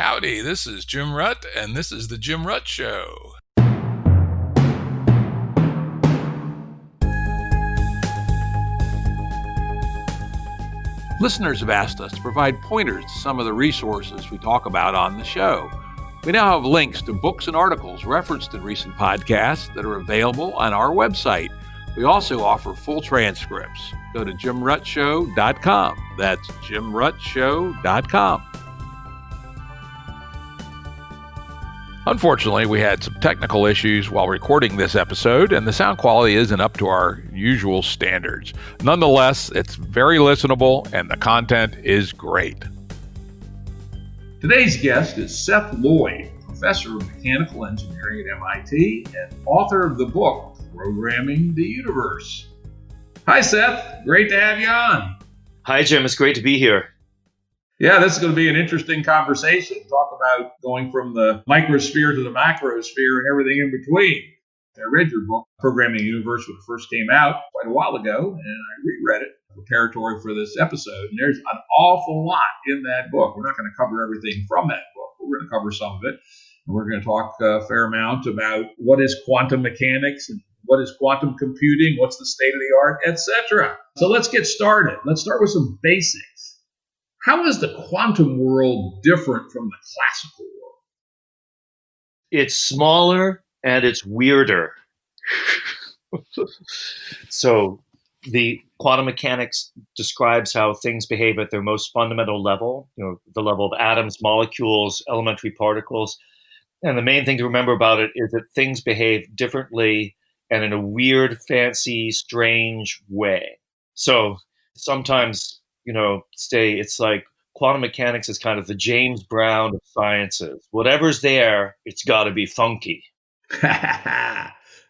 Howdy, this is Jim Rutt, and this is The Jim Rutt Show. Listeners have asked us to provide pointers to some of the resources we talk about on the show. We now have links to books and articles referenced in recent podcasts that are available on our website. We also offer full transcripts. Go to jimruttshow.com. That's jimruttshow.com. Unfortunately, we had some technical issues while recording this episode, and the sound quality isn't up to our usual standards. Nonetheless, it's very listenable, and the content is great. Today's guest is Seth Lloyd, professor of mechanical engineering at MIT and author of the book, Programming the Universe. Hi, Seth. Great to have you on. Hi, Jim. It's great to be here. Yeah, this is going to be an interesting conversation. Talk about going from the microsphere to the macrosphere and everything in between. I read your book, Programming the Universe, when it first came out quite a while ago, and I reread it preparatory for this episode. And there's an awful lot in that book. We're not going to cover everything from that book, but we're going to cover some of it. And we're going to talk a fair amount about what is quantum mechanics and what is quantum computing, what's the state of the art, etc. So let's get started. Let's start with some basics. How is the quantum world different from the classical world? It's smaller and it's weirder. So the quantum mechanics describes how things behave at their most fundamental level, the level of atoms, molecules, elementary particles. And the main thing to remember about it is that things behave differently and in a weird, fancy, strange way. So sometimes it's like quantum mechanics is kind of the James Brown of sciences. Whatever's there, it's got to be funky.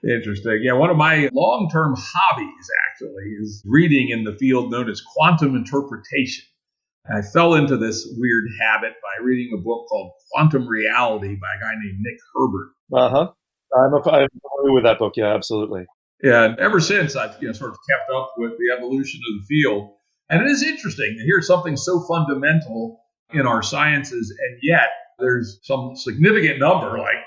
Interesting. Yeah, one of my long-term hobbies, actually, is reading in the field known as quantum interpretation. I fell into this weird habit by reading a book called Quantum Reality by a guy named Nick Herbert. Uh-huh. I'm familiar with that book. Yeah, absolutely. Yeah, and ever since I've sort of kept up with the evolution of the field. And it is interesting to hear something so fundamental in our sciences, and yet there's some significant number, like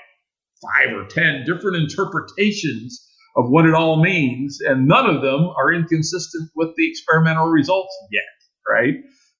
5 or 10 different interpretations of what it all means, and none of them are inconsistent with the experimental results yet, right?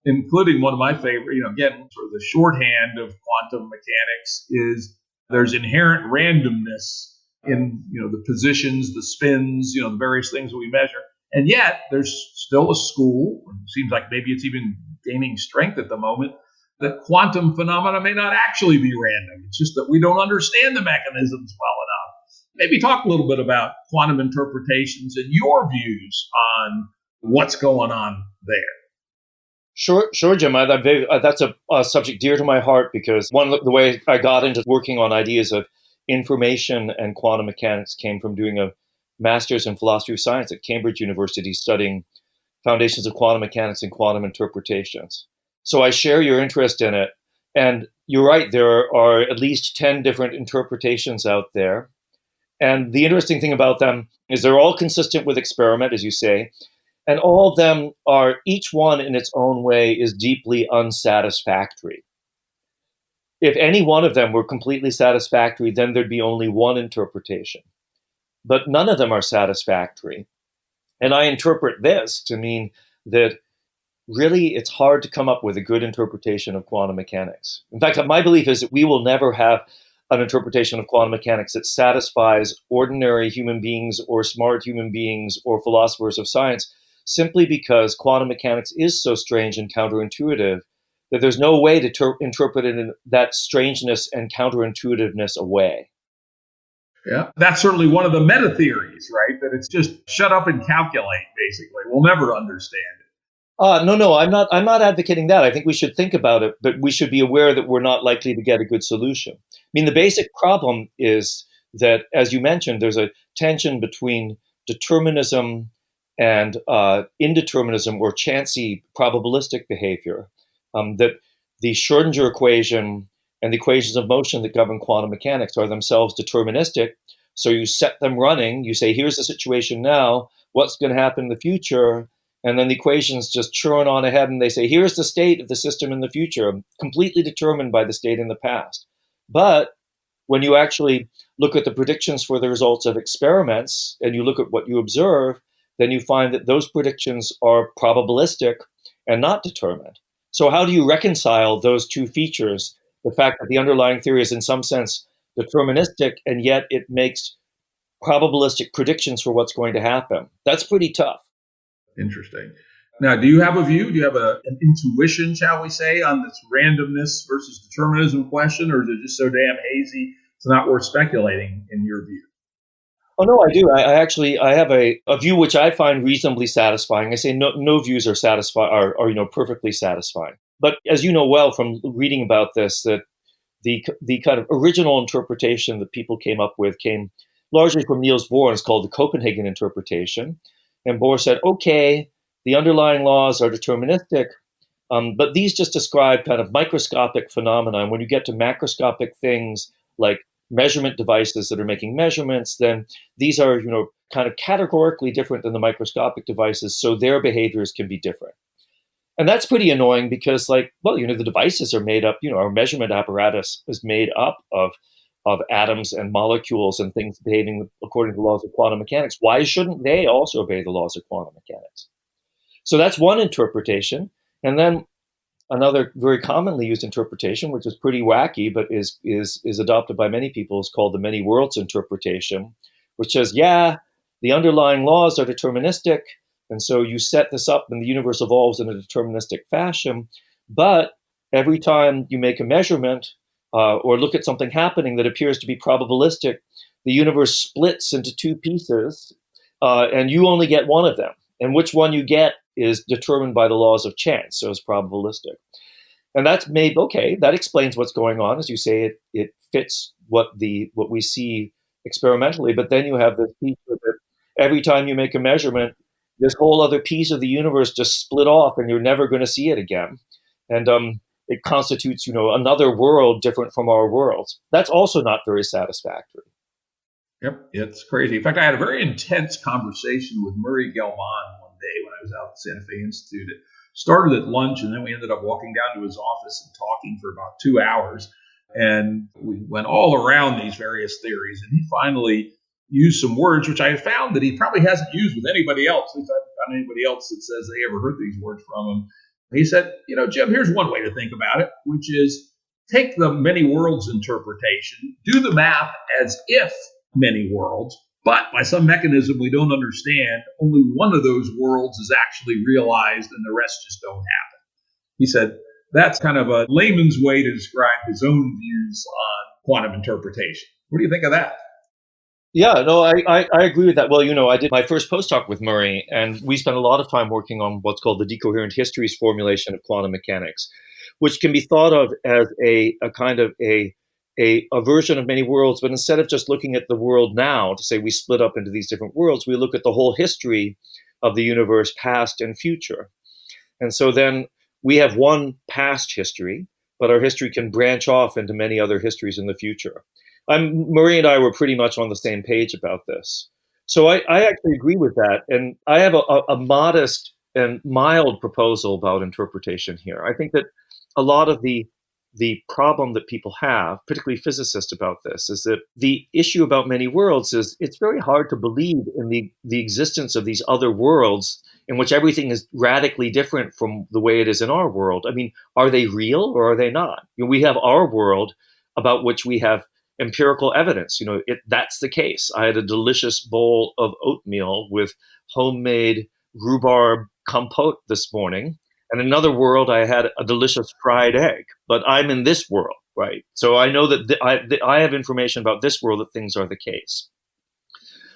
Including one of my favorite, again, sort of the shorthand of quantum mechanics is there's inherent randomness in, the positions, the spins, the various things that we measure. And yet, there's still a school, it seems like maybe it's even gaining strength at the moment, that quantum phenomena may not actually be random. It's just that we don't understand the mechanisms well enough. Maybe talk a little bit about quantum interpretations and your views on what's going on there. Sure, Jim. That's a subject dear to my heart because the way I got into working on ideas of information and quantum mechanics came from doing a master's in philosophy of science at Cambridge University, studying foundations of quantum mechanics and quantum interpretations. So I share your interest in it. And you're right, there are at least 10 different interpretations out there. And the interesting thing about them is they're all consistent with experiment, as you say. And all of them are, each one in its own way, is deeply unsatisfactory. If any one of them were completely satisfactory, then there'd be only one interpretation. But none of them are satisfactory. And I interpret this to mean that really it's hard to come up with a good interpretation of quantum mechanics. In fact, my belief is that we will never have an interpretation of quantum mechanics that satisfies ordinary human beings or smart human beings or philosophers of science, simply because quantum mechanics is so strange and counterintuitive that there's no way to interpret it in that strangeness and counterintuitiveness away. Yeah, that's certainly one of the meta theories, right? That it's just shut up and calculate, basically. We'll never understand it. No, I'm not advocating that. I think we should think about it, but we should be aware that we're not likely to get a good solution. I mean, the basic problem is that, as you mentioned, there's a tension between determinism and indeterminism or chancy probabilistic behavior. That the Schrödinger equation and the equations of motion that govern quantum mechanics are themselves deterministic. So you set them running, you say, here's the situation now, what's going to happen in the future? And then the equations just churn on ahead, and they say, here's the state of the system in the future, completely determined by the state in the past. But when you actually look at the predictions for the results of experiments, and you look at what you observe, then you find that those predictions are probabilistic and not determined. So how do you reconcile those two features? The fact that the underlying theory is in some sense deterministic, and yet it makes probabilistic predictions for what's going to happen. That's pretty tough. Interesting. Now, do you have a view? Do you have an intuition, shall we say, on this randomness versus determinism question, or is it just so damn hazy it's not worth speculating in your view? Oh, no, I do. I have a view which I find reasonably satisfying. I say no views are perfectly satisfying. But as you know well from reading about this, that the kind of original interpretation that people came up with came largely from Niels Bohr, and it's called the Copenhagen Interpretation. And Bohr said, okay, the underlying laws are deterministic, but these just describe kind of microscopic phenomena. And when you get to macroscopic things like measurement devices that are making measurements, then these are, kind of categorically different than the microscopic devices, so their behaviors can be different. And that's pretty annoying because, the devices are made up, our measurement apparatus is made up of atoms and molecules and things behaving according to the laws of quantum mechanics. Why shouldn't they also obey the laws of quantum mechanics? So that's one interpretation. And then another very commonly used interpretation, which is pretty wacky, but is adopted by many people, is called the many worlds interpretation, which says, the underlying laws are deterministic, and so you set this up and the universe evolves in a deterministic fashion, but every time you make a measurement or look at something happening that appears to be probabilistic, the universe splits into two pieces, and you only get one of them. And which one you get is determined by the laws of chance, so it's probabilistic. And that's that explains what's going on. As you say, it fits what we see experimentally, but then you have this piece that every time you make a measurement, this whole other piece of the universe just split off and you're never going to see it again. And it constitutes, another world different from our worlds. That's also not very satisfactory. Yep, it's crazy. In fact, I had a very intense conversation with Murray Gell-Mann one day when I was out at Santa Fe Institute. It started at lunch, and then we ended up walking down to his office and talking for about 2 hours. And we went all around these various theories, and he finally used some words which I found that he probably hasn't used with anybody else. At least I haven't found anybody else that says they ever heard these words from him. He said, Jim, here's one way to think about it, which is take the many worlds interpretation, do the math as if many worlds, but by some mechanism we don't understand, only one of those worlds is actually realized and the rest just don't happen. He said that's kind of a layman's way to describe his own views on quantum interpretation. What do you think of that? Yeah, no, I agree with that. Well, I did my first postdoc with Murray, and we spent a lot of time working on what's called the decoherent histories formulation of quantum mechanics, which can be thought of as a kind of a version of many worlds, but instead of just looking at the world now to say we split up into these different worlds, we look at the whole history of the universe, past and future. And so then we have one past history, but our history can branch off into many other histories in the future. Murray and I were pretty much on the same page about this. So I actually agree with that. And I have a modest and mild proposal about interpretation here. I think that a lot of the problem that people have, particularly physicists, about this is that the issue about many worlds is it's very hard to believe in the existence of these other worlds in which everything is radically different from the way it is in our world. I mean, are they real or are they not? We have our world about which we have empirical evidence. That's the case. I had a delicious bowl of oatmeal with homemade rhubarb compote this morning. And in another world, I had a delicious fried egg. But I'm in this world, right? So I know that I have information about this world that things are the case.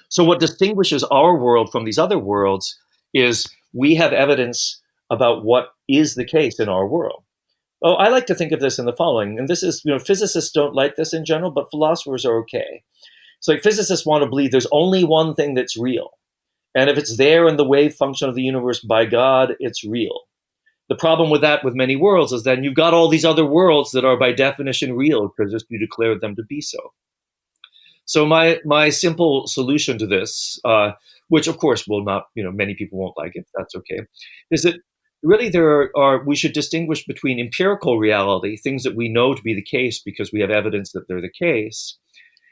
So what distinguishes our world from these other worlds is we have evidence about what is the case in our world. Oh, I like to think of this in the following, and this is, physicists don't like this in general, but philosophers are okay. So physicists want to believe there's only one thing that's real. And if it's there in the wave function of the universe, by God, it's real. The problem with that, with many worlds, is then you've got all these other worlds that are by definition real because just you declared them to be so. So my simple solution to this, which of course will not, many people won't like it. That's okay. Is that really we should distinguish between empirical reality, things that we know to be the case because we have evidence that they're the case,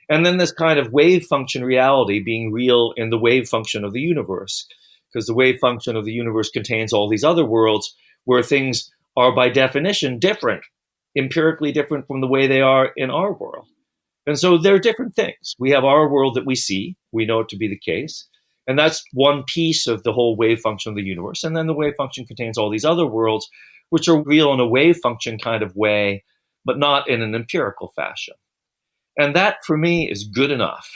and then this kind of wave function reality being real in the wave function of the universe, because the wave function of the universe contains all these other worlds where things are by definition different, empirically different from the way they are in our world. And so they're different things. We have our world that we see, we know it to be the case, and that's one piece of the whole wave function of the universe. And then the wave function contains all these other worlds, which are real in a wave function kind of way, but not in an empirical fashion. And that, for me, is good enough.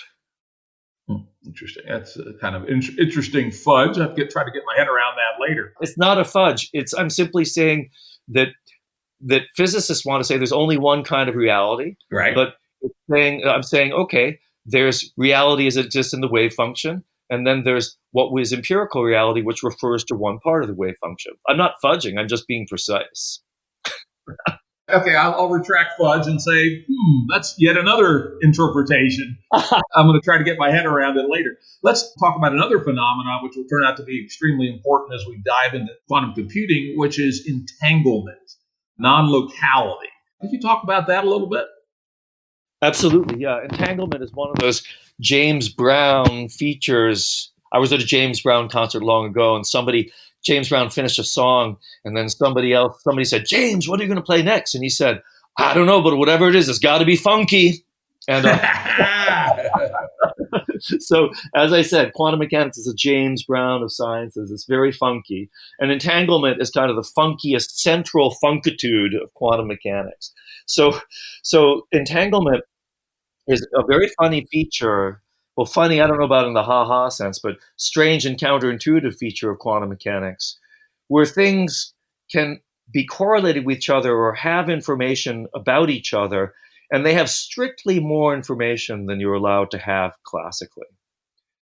Interesting. That's a kind of interesting fudge. I have to try to get my head around that later. It's not a fudge. I'm simply saying that physicists want to say there's only one kind of reality. Right. But I'm saying, okay, there's reality as it exists in the wave function, and then there's what was empirical reality, which refers to one part of the wave function. I'm not fudging. I'm just being precise. Okay, I'll retract fudge and say, that's yet another interpretation. I'm going to try to get my head around it later. Let's talk about another phenomenon, which will turn out to be extremely important as we dive into quantum computing, which is entanglement, non-locality. Could you talk about that a little bit? Absolutely, yeah. Entanglement is one of those James Brown features. I was at a James Brown concert long ago, and James Brown finished a song, and then somebody said, "James, what are you going to play next?" And he said, "I don't know, but whatever it is, it's got to be funky." And so, as I said, quantum mechanics is a James Brown of sciences. It's very funky. And entanglement is kind of the funkiest central funkitude of quantum mechanics. So entanglement is a very funny feature. Well, funny, I don't know about in the ha-ha sense, but strange and counterintuitive feature of quantum mechanics, where things can be correlated with each other or have information about each other, and they have strictly more information than you're allowed to have classically.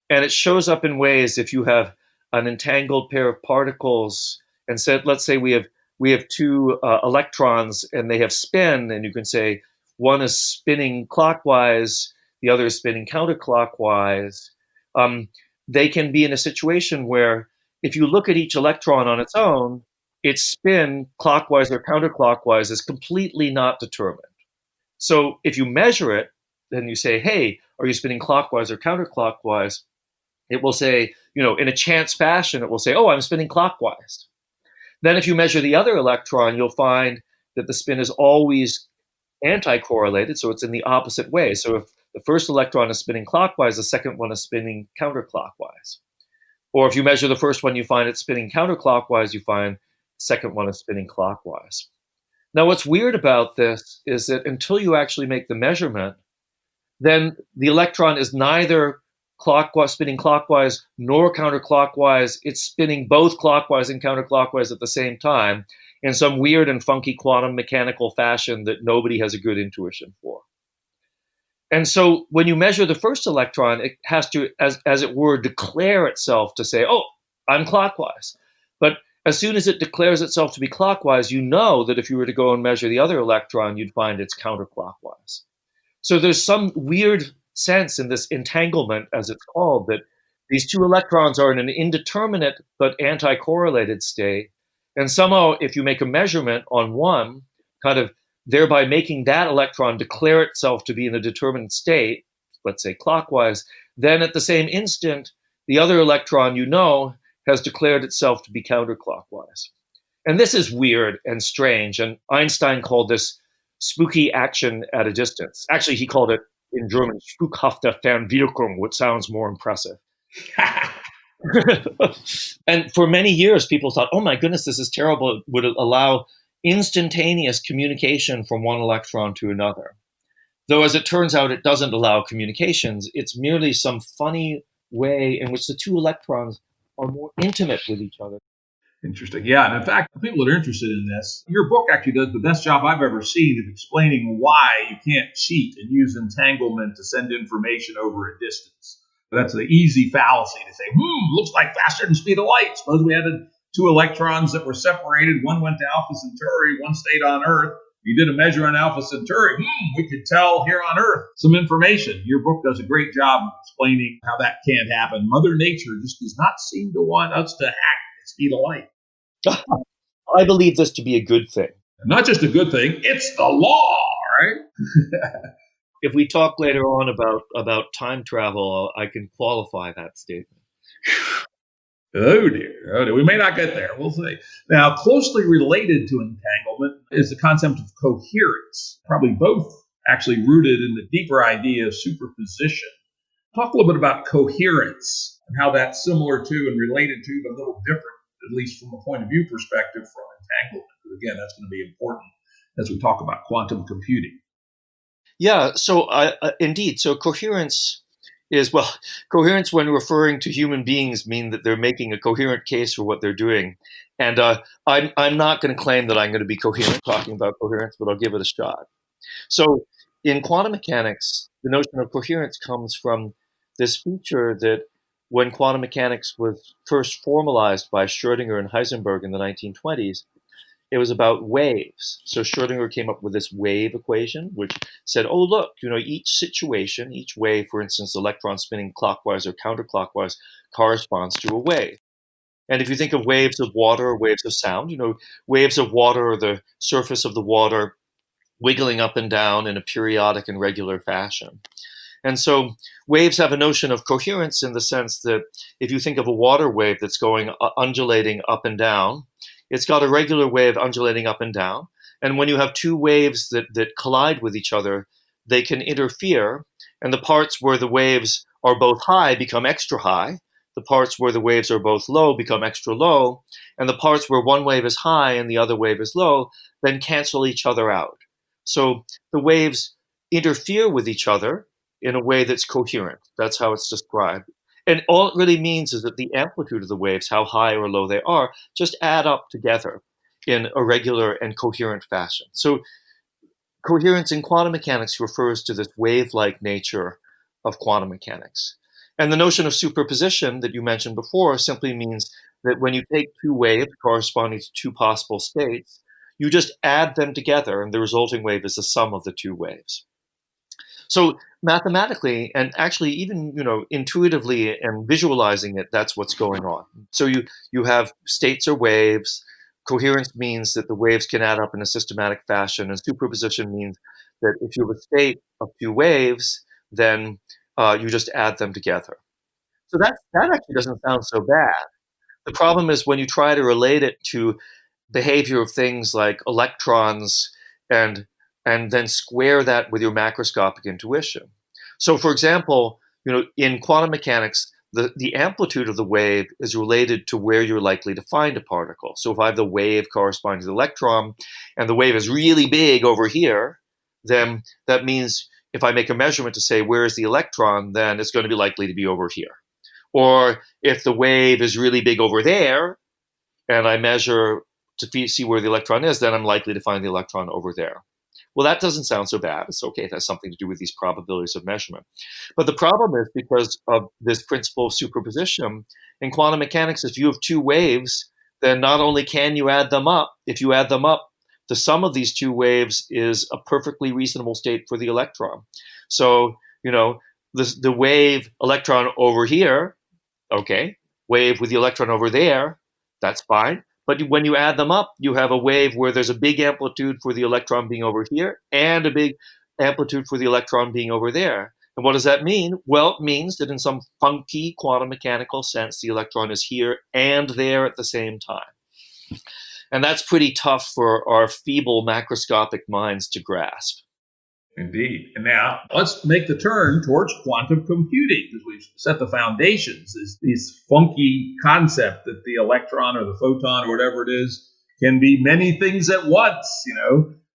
And it shows up in ways if you have an entangled pair of particles, and let's say we have two electrons and they have spin, and you can say one is spinning clockwise, the other is spinning counterclockwise. They can be in a situation where if you look at each electron on its own, its spin clockwise or counterclockwise is completely not determined. So if you measure it, then you say, hey, are you spinning clockwise or counterclockwise? It will say, in a chance fashion, it will say, oh, I'm spinning clockwise. Then if you measure the other electron, you'll find that the spin is always anti-correlated, so it's in the opposite way. So if the first electron is spinning clockwise, the second one is spinning counterclockwise. Or if you measure the first one, you find it's spinning counterclockwise, you find the second one is spinning clockwise. Now, what's weird about this is that until you actually make the measurement, then the electron is neither spinning clockwise nor counterclockwise. It's spinning both clockwise and counterclockwise at the same time in some weird and funky quantum mechanical fashion that nobody has a good intuition for. And so when you measure the first electron, it has to, as it were, declare itself to say, oh, I'm clockwise. But as soon as it declares itself to be clockwise, you know that if you were to go and measure the other electron, you'd find it's counterclockwise. So there's some weird sense in this entanglement, as it's called, that these two electrons are in an indeterminate but anti-correlated state. And somehow, if you make a measurement on one, kind of thereby making that electron declare itself to be in a determined state, let's say clockwise, then at the same instant, the other electron, has declared itself to be counterclockwise. And this is weird and strange. And Einstein called this spooky action at a distance. Actually, he called it in German, spukhafte Fernwirkung, which sounds more impressive. And for many years, people thought, oh my goodness, this is terrible. It would allow instantaneous communication from one electron to another. Though, as it turns out, it doesn't allow communications. It's merely some funny way in which the two electrons are more intimate with each other. Interesting. Yeah. And in fact, people that are interested in this, your book actually does the best job I've ever seen of explaining why you can't cheat and use entanglement to send information over a distance. But that's the easy fallacy to say, looks like faster than the speed of light. Suppose we had two electrons that were separated. One went to Alpha Centauri, one stayed on Earth. You did a measure on Alpha Centauri. We could tell here on Earth some information. Your book does a great job of explaining how that can't happen. Mother Nature just does not seem to want us to act at the speed of light. I believe this to be a good thing. And not just a good thing, it's the law, right? If we talk later on about time travel, I can qualify that statement. Oh dear. We may not get there. We'll see. Now, closely related to entanglement is the concept of coherence, probably both actually rooted in the deeper idea of superposition. Talk a little bit about coherence and how that's similar to and related to, but a little different, at least from a point of view perspective, from entanglement. Because again, that's going to be important as we talk about quantum computing. Yeah, so indeed. So coherence is, coherence when referring to human beings mean that they're making a coherent case for what they're doing. And I'm not going to claim that I'm going to be coherent talking about coherence, but I'll give it a shot. So in quantum mechanics, the notion of coherence comes from this feature that when quantum mechanics was first formalized by Schrödinger and Heisenberg in the 1920s, it was about waves. So Schrödinger came up with this wave equation, which said, oh, look, each situation, each wave, for instance, electron spinning clockwise or counterclockwise, corresponds to a wave. And if you think of waves of water or waves of sound, waves of water are the surface of the water wiggling up and down in a periodic and regular fashion. And so waves have a notion of coherence in the sense that if you think of a water wave that's going undulating up and down, it's got a regular wave undulating up and down. And when you have two waves that collide with each other, they can interfere. And the parts where the waves are both high become extra high. The parts where the waves are both low become extra low. And the parts where one wave is high and the other wave is low then cancel each other out. So the waves interfere with each other in a way that's coherent. That's how it's described. And all it really means is that the amplitude of the waves, how high or low they are, just add up together in a regular and coherent fashion. So coherence in quantum mechanics refers to this wave-like nature of quantum mechanics. And the notion of superposition that you mentioned before simply means that when you take two waves corresponding to two possible states, you just add them together, and the resulting wave is the sum of the two waves. So mathematically, and actually even intuitively and visualizing it, that's what's going on. So you have states or waves. Coherence means that the waves can add up in a systematic fashion, and superposition means that if you have a state of two waves, then you just add them together. So that actually doesn't sound so bad. The problem is when you try to relate it to behavior of things like electrons and then square that with your macroscopic intuition. So for example, in quantum mechanics, the amplitude of the wave is related to where you're likely to find a particle. So if I have the wave corresponding to the electron and the wave is really big over here, then that means if I make a measurement to say where is the electron, then it's going to be likely to be over here. Or if the wave is really big over there and I measure to see where the electron is, then I'm likely to find the electron over there. Well, that doesn't sound so bad. It's okay. It has something to do with these probabilities of measurement. But the problem is because of this principle of superposition, in quantum mechanics, if you have two waves, then not only can you add them up, if you add them up, the sum of these two waves is a perfectly reasonable state for the electron. So, the wave electron over here, okay, wave with the electron over there, that's fine. But when you add them up, you have a wave where there's a big amplitude for the electron being over here and a big amplitude for the electron being over there. And what does that mean? Well, it means that in some funky quantum mechanical sense, the electron is here and there at the same time. And that's pretty tough for our feeble macroscopic minds to grasp. Indeed. And now let's make the turn towards quantum computing, because we've set the foundations. Is this funky concept that the electron or the photon or whatever it is can be many things at once.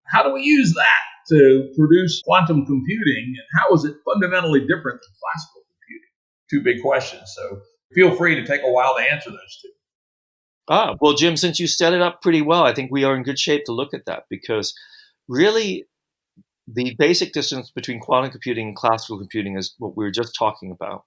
How do we use that to produce quantum computing, and how is it fundamentally different than classical computing? Two big questions. So feel free to take a while to answer those two. Well, Jim, since you set it up pretty well, I think we are in good shape to look at that, because really the basic difference between quantum computing and classical computing is what we were just talking about.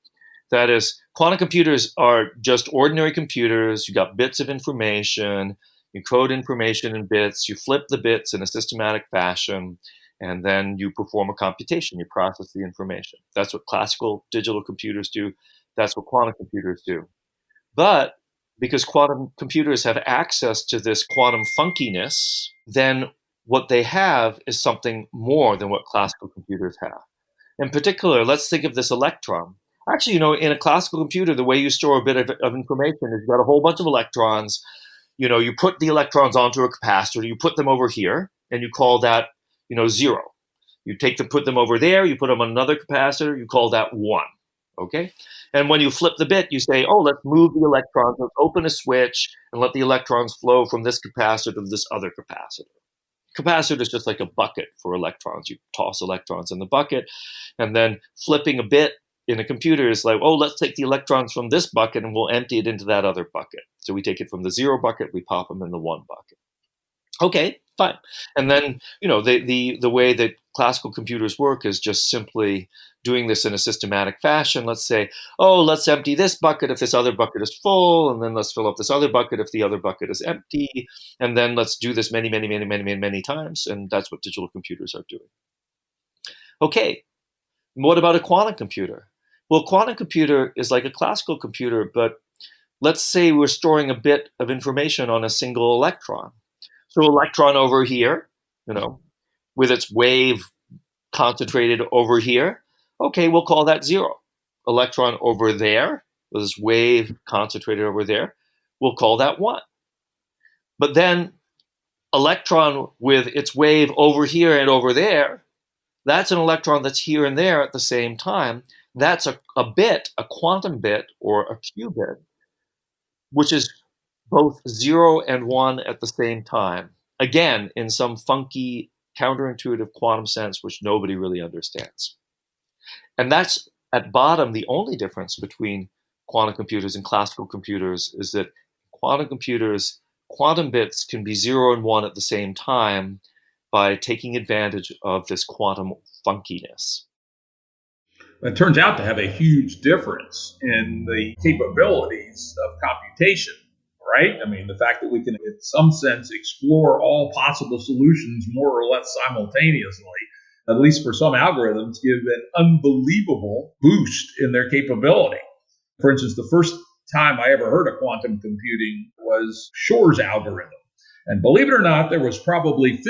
That is, quantum computers are just ordinary computers. You got bits of information. You code information in bits, you flip the bits in a systematic fashion, and then you perform a computation. You process the information. That's what classical digital computers do. That's what quantum computers do. But because quantum computers have access to this quantum funkiness, then what they have is something more than what classical computers have. In particular, let's think of this electron. Actually, in a classical computer, the way you store a bit of information is you've got a whole bunch of electrons. You put the electrons onto a capacitor, you put them over here, and you call that, 0. You put them over there, you put them on another capacitor, you call that 1. Okay? And when you flip the bit, you say, oh, let's move the electrons, let's open a switch, and let the electrons flow from this capacitor to this other capacitor. Capacitor is just like a bucket for electrons. You toss electrons in the bucket, and then flipping a bit in a computer is like, oh, let's take the electrons from this bucket and we'll empty it into that other bucket. So we take it from the 0 bucket, we pop them in the 1 bucket. Okay, fine. And then, the way that classical computers work is just simply doing this in a systematic fashion. Let's say, oh, let's empty this bucket if this other bucket is full, and then let's fill up this other bucket if the other bucket is empty, and then let's do this many, many, many, many, many, many times, and that's what digital computers are doing. Okay, what about a quantum computer? Well, a quantum computer is like a classical computer, but let's say we're storing a bit of information on a single electron. So electron over here, with its wave concentrated over here, okay, we'll call that 0. Electron over there, with its wave concentrated over there, we'll call that 1. But then electron with its wave over here and over there, that's an electron that's here and there at the same time. That's a bit, a quantum bit, or a qubit, which is both 0 and 1 at the same time. Again, in some funky, counterintuitive quantum sense, which nobody really understands. And that's, at bottom, the only difference between quantum computers and classical computers is that quantum computers, quantum bits can be 0 and 1 at the same time by taking advantage of this quantum funkiness. It turns out to have a huge difference in the capabilities of computation, right? I mean, the fact that we can, in some sense, explore all possible solutions more or less simultaneously, at least for some algorithms, give an unbelievable boost in their capability. For instance, the first time I ever heard of quantum computing was Shor's algorithm. And believe it or not, there was probably 15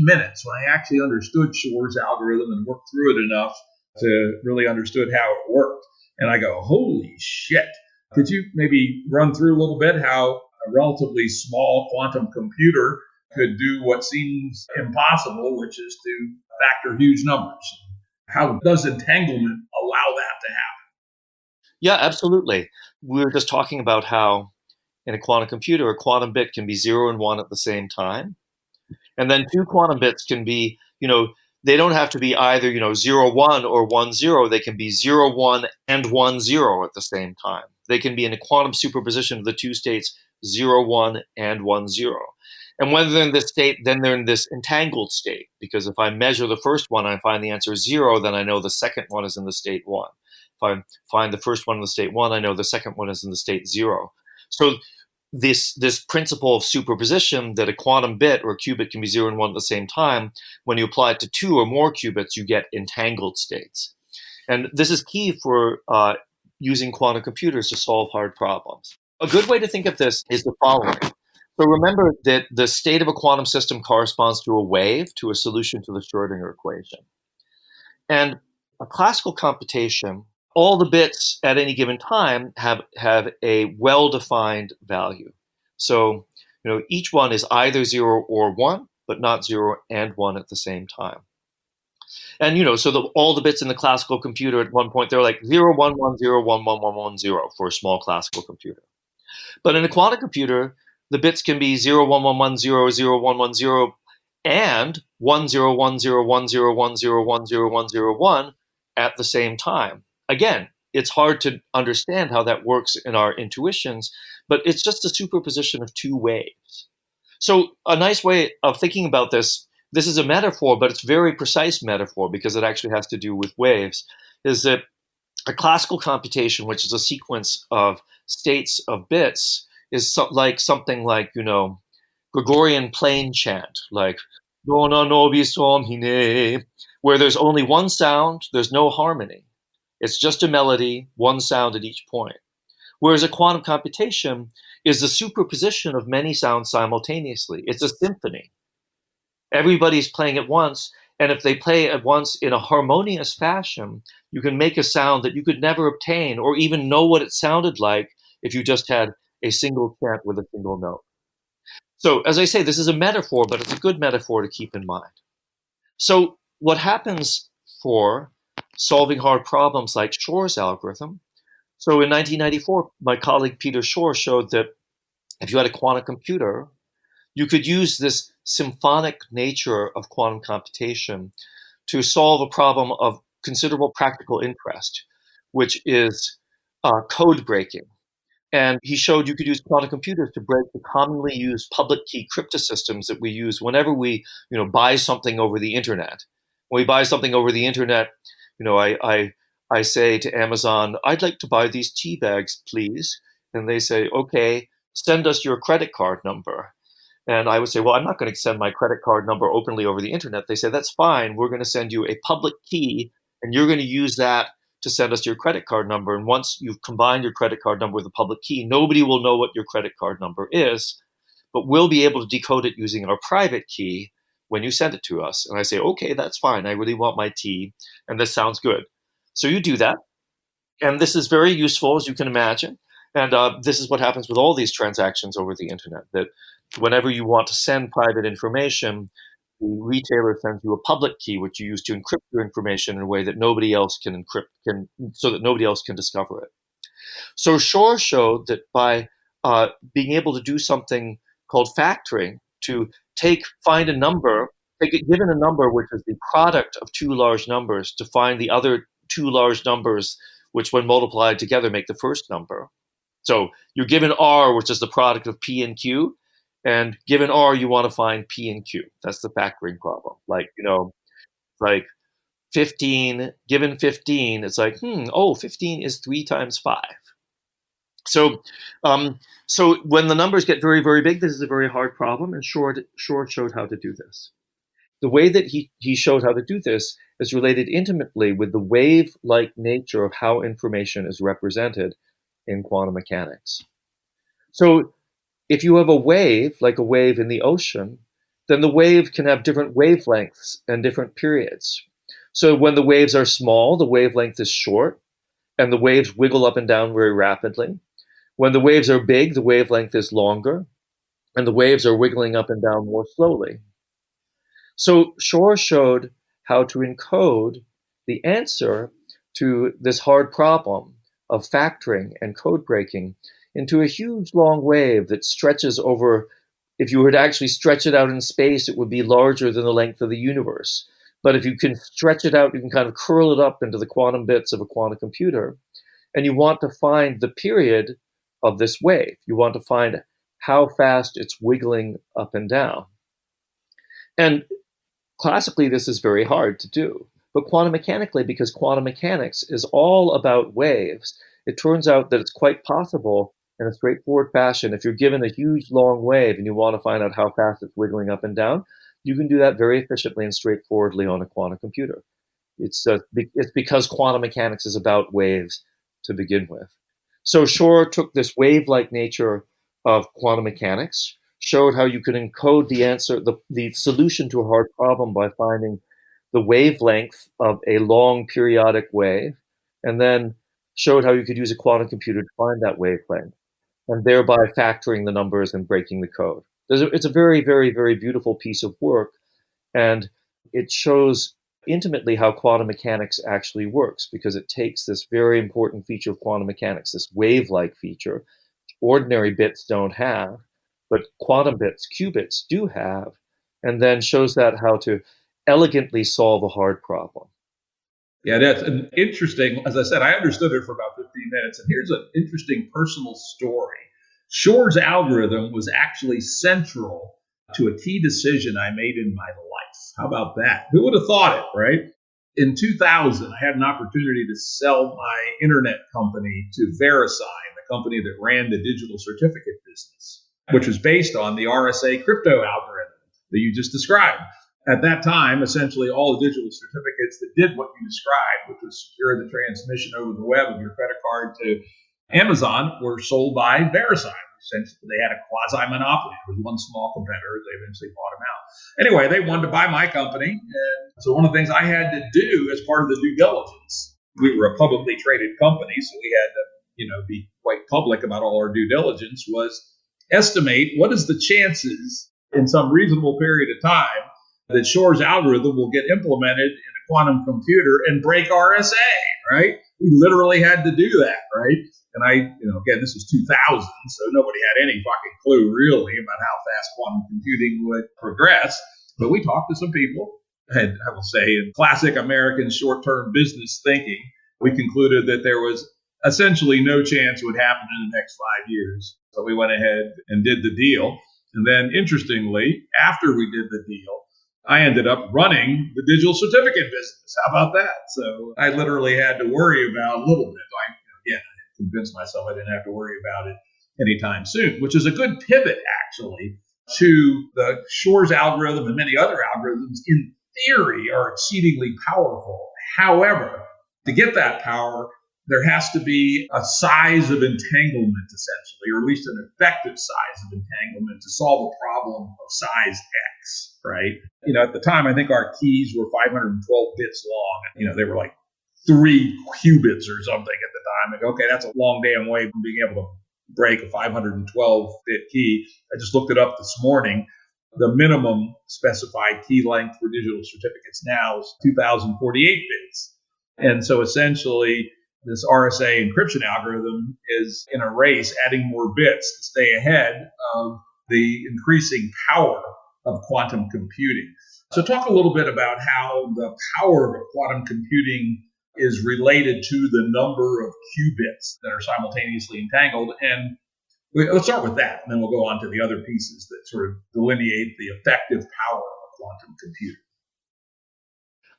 minutes when I actually understood Shor's algorithm and worked through it enough to really understood how it worked. And I go, holy shit. Could you maybe run through a little bit how a relatively small quantum computer could do what seems impossible, which is to factor huge numbers? How does entanglement allow that to happen? Yeah, absolutely. We were just talking about how in a quantum computer, a quantum bit can be 0 and 1 at the same time. And then 2 quantum bits can be, they don't have to be either, 0, 1 or 1, 0. They can be 0, 1 and 1, 0 at the same time. They can be in a quantum superposition of the 2 states 0, 1 and 1, 0. And when they're in this state, then they're in this entangled state. Because if I measure the first one and I find the answer is 0, then I know the second one is in the state 1. If I find the first one in the state 1, I know the second one is in the state 0. So this principle of superposition, that a quantum bit or a qubit can be 0 and 1 at the same time, when you apply it to 2 or more qubits, you get entangled states. And this is key for using quantum computers to solve hard problems. A good way to think of this is the following. So remember that the state of a quantum system corresponds to a wave, to a solution to the Schrödinger equation. And a classical computation, all the bits at any given time have a well-defined value. So, each one is either 0 or 1, but not 0 and 1 at the same time. And, so all the bits in the classical computer at one point, they're like 0, 1, 1, 0, 1, 1, 1, 1, 0 for a small classical computer. But in a quantum computer, the bits can be 0, 1, 1, 1, 0, 0, 1, 1, 0, and 1, 0, 1, 0, 1, 0, 1, 0, 1, 0, 1, 0, 1 at the same time. Again, it's hard to understand how that works in our intuitions, but it's just a superposition of 2 waves. So a nice way of thinking about this is a metaphor, but it's a very precise metaphor because it actually has to do with waves, is that a classical computation, which is a sequence of states of bits, is something like, Gregorian plain chant, like Dona nobis homine, where there's only one sound, there's no harmony. It's just a melody, one sound at each point. Whereas a quantum computation is the superposition of many sounds simultaneously. It's a symphony. Everybody's playing at once, and if they play at once in a harmonious fashion, you can make a sound that you could never obtain or even know what it sounded like if you just had a single chant with a single note. So, as I say, this is a metaphor, but it's a good metaphor to keep in mind. So, what happens for solving hard problems like Shor's algorithm? So, in 1994, my colleague Peter Shor showed that if you had a quantum computer, you could use this symphonic nature of quantum computation to solve a problem of considerable practical interest, which is code breaking. And he showed you could use quantum computers to break the commonly used public key cryptosystems that we use whenever we, buy something over the internet. When we buy something over the internet, I say to Amazon, I'd like to buy these tea bags, please. And they say, okay, send us your credit card number. And I would say, well, I'm not going to send my credit card number openly over the internet. They say, that's fine. We're going to send you a public key, and you're going to use that to send us your credit card number. And once you've combined your credit card number with a public key, nobody will know what your credit card number is, but we'll be able to decode it using our private key when you send it to us. And I say, okay, that's fine. I really want my tea, and this sounds good. So you do that. And this is very useful, as you can imagine. And this is what happens with all these transactions over the internet, that whenever you want to send private information, the retailer sends you a public key, which you use to encrypt your information in a way that nobody else can encrypt, so that nobody else can discover it. So Shor showed that by being able to do something called factoring, to find a number, given a number which is the product of two large numbers, to find the other two large numbers, which when multiplied together make the first number. So you're given R, which is the product of P and Q, and given R, you want to find P and Q. That's the factoring problem. Like 15, given 15, it's like, 15 is 3 times 5. So when the numbers get very, very big, this is a very hard problem, and Shor showed how to do this. The way that he showed how to do this is related intimately with the wave-like nature of how information is represented in quantum mechanics. So if you have a wave, like a wave in the ocean, then the wave can have different wavelengths and different periods. So when the waves are small, the wavelength is short, and the waves wiggle up and down very rapidly. When the waves are big, the wavelength is longer, and the waves are wiggling up and down more slowly. So Shor showed how to encode the answer to this hard problem of factoring and code breaking into a huge long wave that stretches over. If you were to actually stretch it out in space, it would be larger than the length of the universe. But if you can stretch it out, you can kind of curl it up into the quantum bits of a quantum computer. And you want to find the period of this wave. You want to find how fast it's wiggling up and down. And classically, this is very hard to do. But quantum mechanically, because quantum mechanics is all about waves, it turns out that it's quite possible in a straightforward fashion. If you're given a huge long wave and you want to find out how fast it's wiggling up and down, you can do that very efficiently and straightforwardly on a quantum computer. It's because quantum mechanics is about waves to begin with. So Shor took this wave-like nature of quantum mechanics, showed how you could encode the answer, the solution to a hard problem by finding the wavelength of a long periodic wave, and then showed how you could use a quantum computer to find that wavelength, and thereby factoring the numbers and breaking the code. It's a very, very, very beautiful piece of work, and it shows intimately how quantum mechanics actually works, because it takes this very important feature of quantum mechanics, this wave-like feature, ordinary bits don't have, but quantum bits, qubits, do have, and then shows that how to elegantly solve a hard problem. Yeah, that's an interesting. As I said, I understood it for about 15 minutes. And here's an interesting personal story. Shor's algorithm was actually central to a key decision I made in my life. How about that? Who would have thought it, right? In 2000, I had an opportunity to sell my internet company to VeriSign, the company that ran the digital certificate business. which was based on the RSA crypto algorithm that you just described. At that time, essentially all the digital certificates that did what you described, which was secure the transmission over the web of your credit card to Amazon, were sold by VeriSign. Essentially, they had a quasi-monopoly. There was one small competitor. They eventually bought them out. Anyway, they wanted to buy my company. And so one of the things I had to do as part of the due diligence, we were a publicly traded company, so we had to be quite public about all our due diligence, was estimate what is the chances in some reasonable period of time that Shor's algorithm will get implemented in a quantum computer and break RSA, right? We literally had to do that, right? And again, this was 2000, so nobody had any fucking clue really about how fast quantum computing would progress. But we talked to some people, and I will say in classic American short-term business thinking, we concluded that there was essentially no chance it would happen in the next 5 years. So we went ahead and did the deal. And then interestingly, after we did the deal, I ended up running the digital certificate business. How about that? So I literally had to worry about a little bit. I convinced myself I didn't have to worry about it anytime soon, which is a good pivot, actually, to the Shor's algorithm and many other algorithms in theory are exceedingly powerful. However, to get that power, there has to be a size of entanglement, essentially, or at least an effective size of entanglement to solve a problem of size X, right? At the time, I think our keys were 512 bits long. They were like 3 qubits or something at the time. Like, okay, that's a long damn way from being able to break a 512-bit key. I just looked it up this morning. The minimum specified key length for digital certificates now is 2048 bits. And so essentially, this RSA encryption algorithm is in a race, adding more bits to stay ahead of the increasing power of quantum computing. So talk a little bit about how the power of quantum computing is related to the number of qubits that are simultaneously entangled. And let's start with that, and then we'll go on to the other pieces that sort of delineate the effective power of a quantum computer.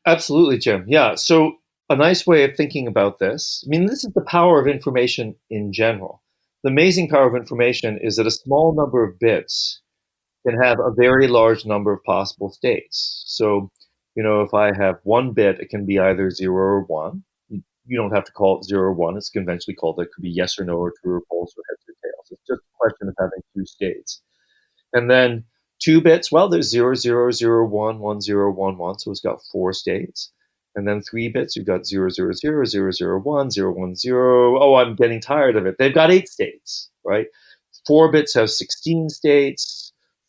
Absolutely, Jim. Yeah. So a nice way of thinking about this, this is the power of information in general. The amazing power of information is that a small number of bits can have a very large number of possible states. So, if I have 1 bit, it can be either 0 or 1. You don't have to call it 0 or 1. It's conventionally called, it could be yes or no, or true or false, or heads or tails. It's just a question of having 2 states. And then 2 bits, well, there's 0, 0, 0, 1, 1, 0, 1, 1. So it's got 4 states. And then 3 bits, you've got 0, 0, 0, 0, 0, 1, 0, 1, 0. Oh, I'm getting tired of it. They've got 8 states, right? 4 bits have 16 states.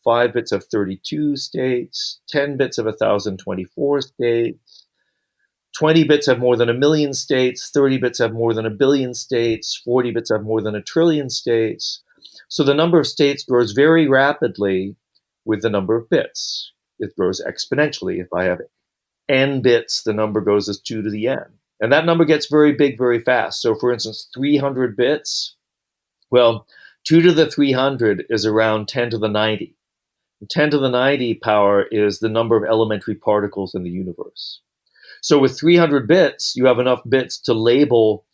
5 bits have 32 states. 10 bits have 1,024 states. 20 bits have more than 1,000,000 states. 30 bits have more than 1,000,000,000 states. 40 bits have more than 1,000,000,000,000 states. So the number of states grows very rapidly with the number of bits. It grows exponentially. If I have n bits, the number goes as 2 to the n. And that number gets very big very fast. So for instance, 300 bits, well, 2 to the 300 is around 10 to the 90. 10 to the 90 power is the number of elementary particles in the universe. So with 300 bits, you have enough bits to label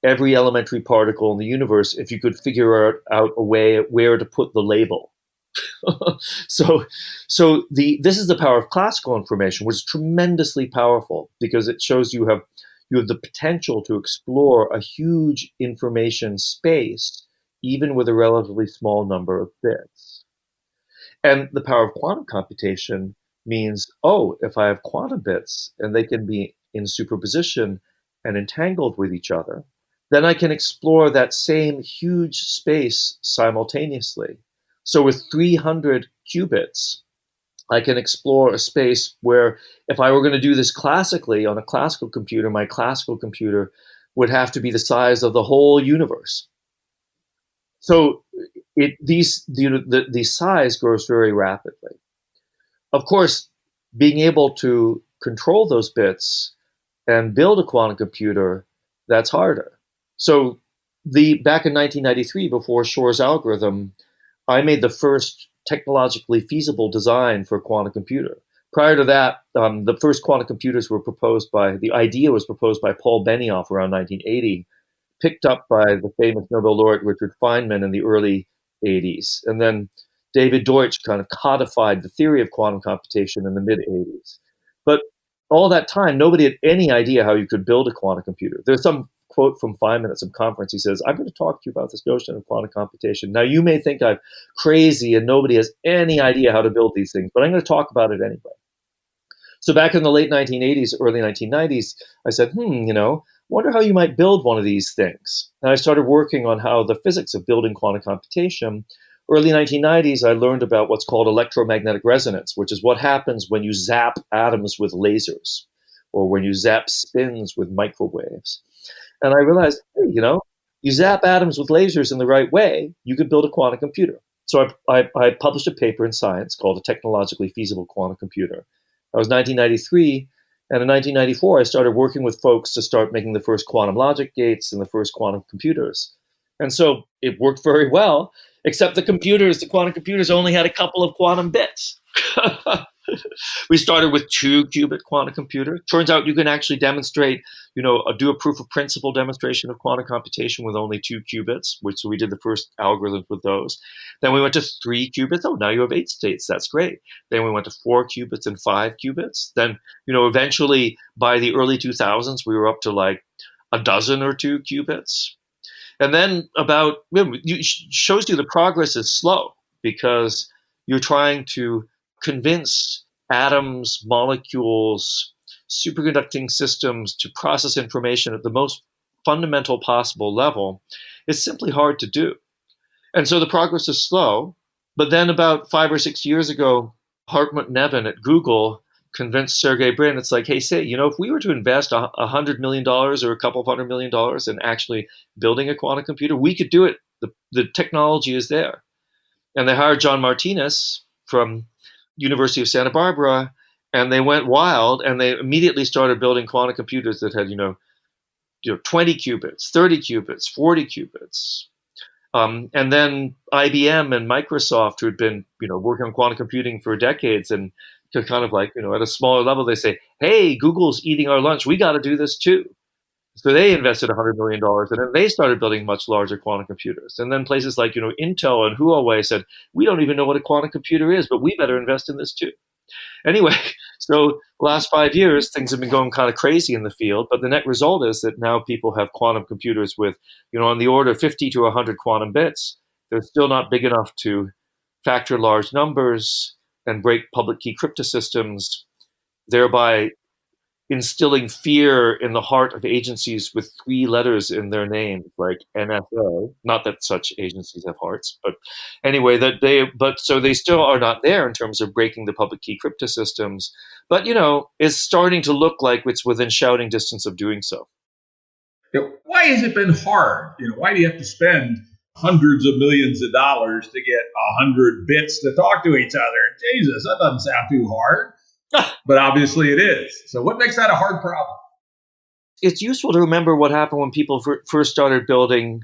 every elementary particle in the universe if you could figure out a way where to put the label. So this is the power of classical information, which is tremendously powerful because it shows you have the potential to explore a huge information space, even with a relatively small number of bits. And the power of quantum computation means, if I have quantum bits and they can be in superposition and entangled with each other, then I can explore that same huge space simultaneously. So with 300 qubits, I can explore a space where if I were going to do this classically on a classical computer, my classical computer would have to be the size of the whole universe. So the size grows very rapidly. Of course, being able to control those bits and build a quantum computer, that's harder. So back in 1993, before Shor's algorithm, I made the first technologically feasible design for a quantum computer. Prior to that, the first quantum computers the idea was proposed by Paul Benioff around 1980, picked up by the famous Nobel laureate Richard Feynman in the early 80s. And then David Deutsch kind of codified the theory of quantum computation in the mid 80s. But all that time, nobody had any idea how you could build a quantum computer. There's some quote from Feynman at some conference. He says, I'm going to talk to you about this notion of quantum computation. Now, you may think I'm crazy and nobody has any idea how to build these things, but I'm going to talk about it anyway. So back in the late 1980s, early 1990s, I said, wonder how you might build one of these things. And I started working on how the physics of building quantum computation. Early 1990s, I learned about what's called electromagnetic resonance, which is what happens when you zap atoms with lasers or when you zap spins with microwaves. And I realized, hey, you zap atoms with lasers in the right way, you could build a quantum computer. So I published a paper in Science called A Technologically Feasible Quantum Computer. That was 1993. And in 1994, I started working with folks to start making the first quantum logic gates and the first quantum computers. And so it worked very well, except the quantum computers only had a couple of quantum bits. We started with 2-qubit quantum computer. Turns out you can actually demonstrate, do a proof of principle demonstration of quantum computation with only 2 qubits, so we did the first algorithms with those. Then we went to 3 qubits. Oh, now you have 8 states. That's great. Then we went to 4 qubits and 5 qubits. Then, eventually by the early 2000s, we were up to like a dozen or 2 qubits. And then shows you the progress is slow because you're trying to convince atoms, molecules, superconducting systems to process information at the most fundamental possible level. It's simply hard to do. And so the progress is slow. But then about 5 or 6 years ago, Hartmut Neven at Google convinced Sergey Brin, it's like, hey, if we were to invest $100 million or a couple of $100 million in actually building a quantum computer, we could do it. The technology is there. And they hired John Martinez from University of Santa Barbara, and they went wild, and they immediately started building quantum computers that had, 20 qubits, 30 qubits, 40 qubits. And then IBM and Microsoft, who had been, working on quantum computing for decades, and to kind of like, at a smaller level, they say, hey, Google's eating our lunch. We got to do this too. So they invested $100 million, and then they started building much larger quantum computers. And then places like, Intel and Huawei said, we don't even know what a quantum computer is, but we better invest in this too. Anyway, so the last 5 years, things have been going kind of crazy in the field, but the net result is that now people have quantum computers with, on the order of 50 to 100 quantum bits. They're still not big enough to factor large numbers and break public key cryptosystems, thereby instilling fear in the heart of agencies with 3 letters in their name, like NSA. Not that such agencies have hearts, but anyway, so they still are not there in terms of breaking the public key cryptosystems. But it's starting to look like it's within shouting distance of doing so. Why has it been hard? Why do you have to spend hundreds of millions of dollars to get 100 bits to talk to each other? Jesus, that doesn't sound too hard. But obviously it is. So what makes that a hard problem? It's useful to remember what happened when people first started building,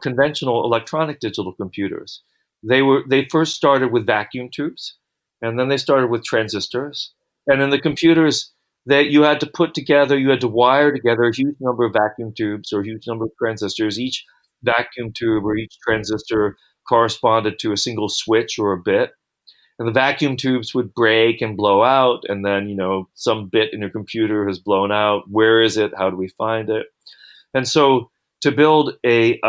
conventional electronic digital computers. They first started with vacuum tubes, and then they started with transistors. And in the computers that you had to wire together a huge number of vacuum tubes or a huge number of transistors. Each vacuum tube or each transistor corresponded to a single switch or a bit. And the vacuum tubes would break and blow out, and then, some bit in your computer has blown out. Where is it? How do we find it? And so to build a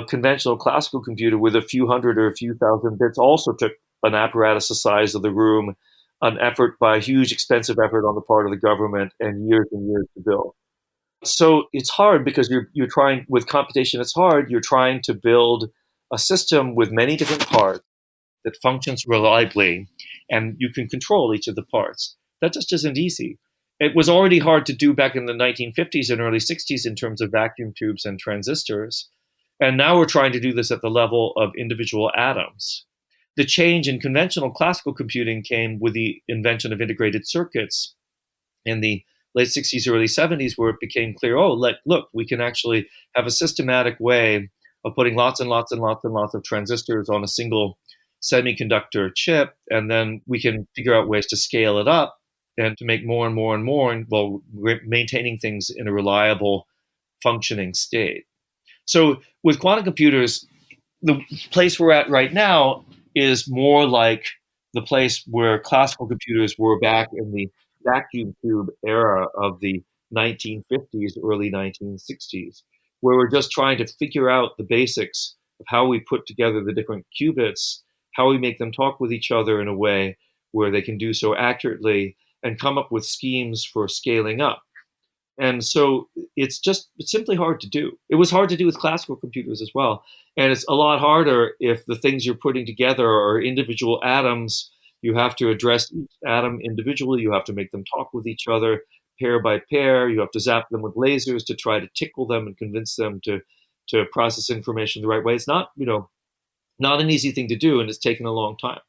conventional classical computer with a few hundred or a few thousand bits also took an apparatus the size of the room, an effort by a huge expensive effort on the part of the government, and years to build. So it's hard because you're trying, with computation, it's hard. You're trying to build a system with many different parts that functions reliably, and you can control each of the parts. That just isn't easy. It was already hard to do back in the 1950s and early 60s in terms of vacuum tubes and transistors. And now we're trying to do this at the level of individual atoms. The change in conventional classical computing came with the invention of integrated circuits in the late 60s, early 70s, where it became clear, look, we can actually have a systematic way of putting lots and lots and lots and lots of transistors on a single semiconductor chip, and then we can figure out ways to scale it up and to make more and more and more, while maintaining things in a reliable, functioning state. So with quantum computers, the place we're at right now is more like the place where classical computers were back in the vacuum tube era of the 1950s, early 1960s, where we're just trying to figure out the basics of how we put together the different qubits, how we make them talk with each other in a way where they can do so accurately, and come up with schemes for scaling up. And so it's simply hard to do. It was hard to do with classical computers as well. And it's a lot harder if the things you're putting together are individual atoms. You have to address each atom individually. You have to make them talk with each other pair by pair. You have to zap them with lasers to try to tickle them and convince them to process information the right way. It's not an easy thing to do, and it's taken a long time.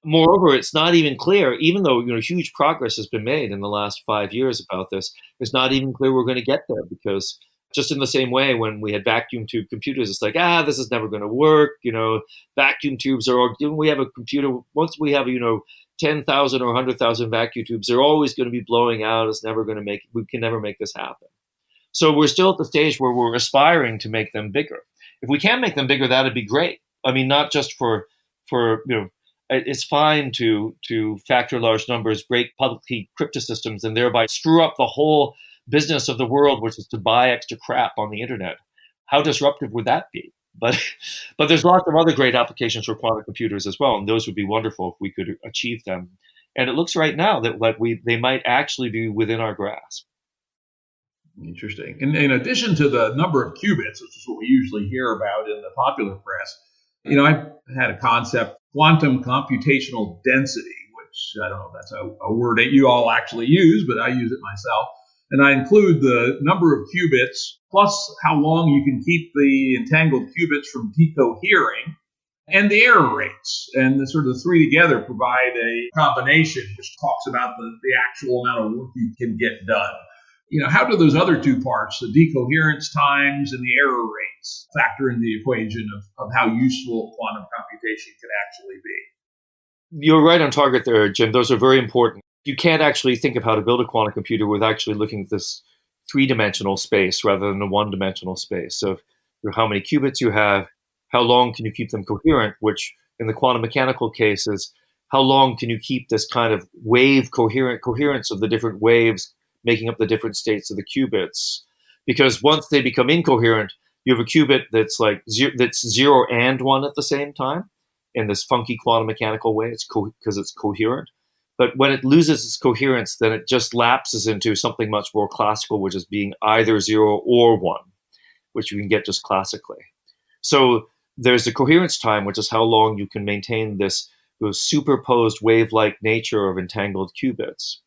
Moreover, it's not even clear, even though huge progress has been made in the last 5 years about this, it's not even clear we're going to get there, because just in the same way when we had vacuum tube computers, it's like, this is never going to work. Vacuum tubes we have a computer, once we have 10,000 or 100,000 vacuum tubes, they're always going to be blowing out. We can never make this happen. So we're still at the stage where we're aspiring to make them bigger. If we can make them bigger, that'd be great. I mean, not just for it's fine to factor large numbers, break public key cryptosystems, and thereby screw up the whole business of the world, which is to buy extra crap on the internet. How disruptive would that be? But there's lots of other great applications for quantum computers as well, and those would be wonderful if we could achieve them. And it looks right now that they might actually be within our grasp. Interesting. In addition to the number of qubits, which is what we usually hear about in the popular press, I had a concept, quantum computational density, which I don't know if that's a word that you all actually use, but I use it myself. And I include the number of qubits plus how long you can keep the entangled qubits from decohering and the error rates. And the sort of the three together provide a combination which talks about the actual amount of work you can get done. How do those other two parts, the decoherence times and the error rates, factor in the equation of how useful quantum computation can actually be? You're right on target there, Jim. Those are very important. You can't actually think of how to build a quantum computer without actually looking at this three-dimensional space rather than a one-dimensional space. So how many qubits you have, how long can you keep them coherent, which in the quantum mechanical case is how long can you keep this kind of wave coherence of the different waves making up the different states of the qubits. Because once they become incoherent, you have a qubit that's that's 0 and 1 at the same time in this funky quantum mechanical way. It's because it's coherent. But when it loses its coherence, then it just lapses into something much more classical, which is being either 0 or 1, which you can get just classically. So there's the coherence time, which is how long you can maintain this superposed wave-like nature of entangled qubits.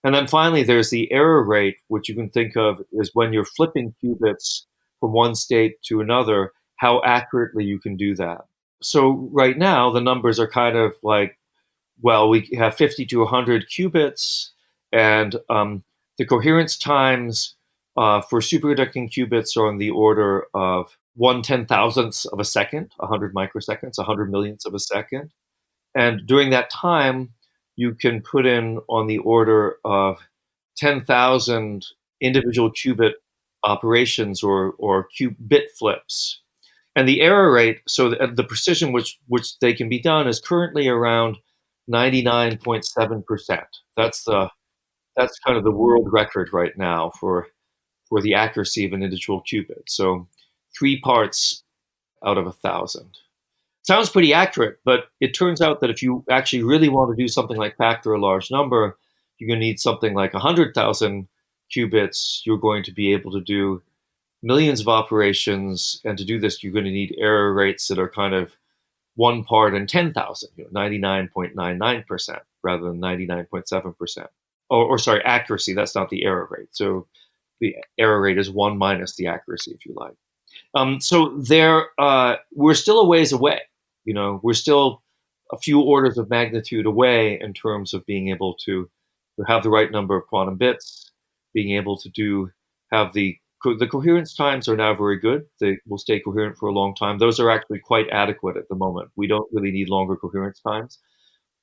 And then finally, there's the error rate, which you can think of as when you're flipping qubits from one state to another, how accurately you can do that. So right now, the numbers are kind of like, well, we have 50 to 100 qubits, and the coherence times for superconducting qubits are on the order of 1/10,000th of a second, 100 microseconds, 100 millionths of a second. And during that time, you can put in on the order of 10,000 individual qubit operations or qubit flips. And the error rate, so the precision which they can be done is currently around 99.7%. That's kind of the world record right now for the accuracy of an individual qubit. So 3 parts out of 1,000. Sounds pretty accurate, but it turns out that if you actually really want to do something like factor a large number, you're going to need something like 100,000 qubits. You're going to be able to do millions of operations, and to do this, you're going to need error rates that are kind of 1 part in 10,000, 99.99% rather than 99.7%. Or sorry, accuracy, that's not the error rate. So the error rate is 1 minus the accuracy, if you like. So we're still a ways away. We're still a few orders of magnitude away in terms of being able to have the right number of quantum bits, being able to have the coherence times are now very good. They will stay coherent for a long time. Those are actually quite adequate at the moment. We don't really need longer coherence times,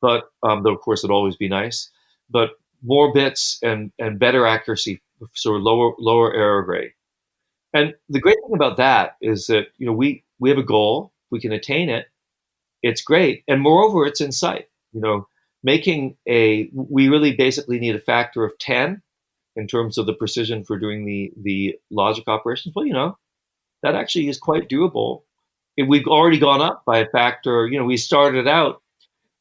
but though of course it'd always be nice. But more bits and better accuracy, so lower error rate. And the great thing about that is that we have a goal we can attain it, it's great. And moreover, it's in sight. We really basically need a factor of 10 in terms of the precision for doing the logic operations. Well, that actually is quite doable. We've already gone up by a factor. We started out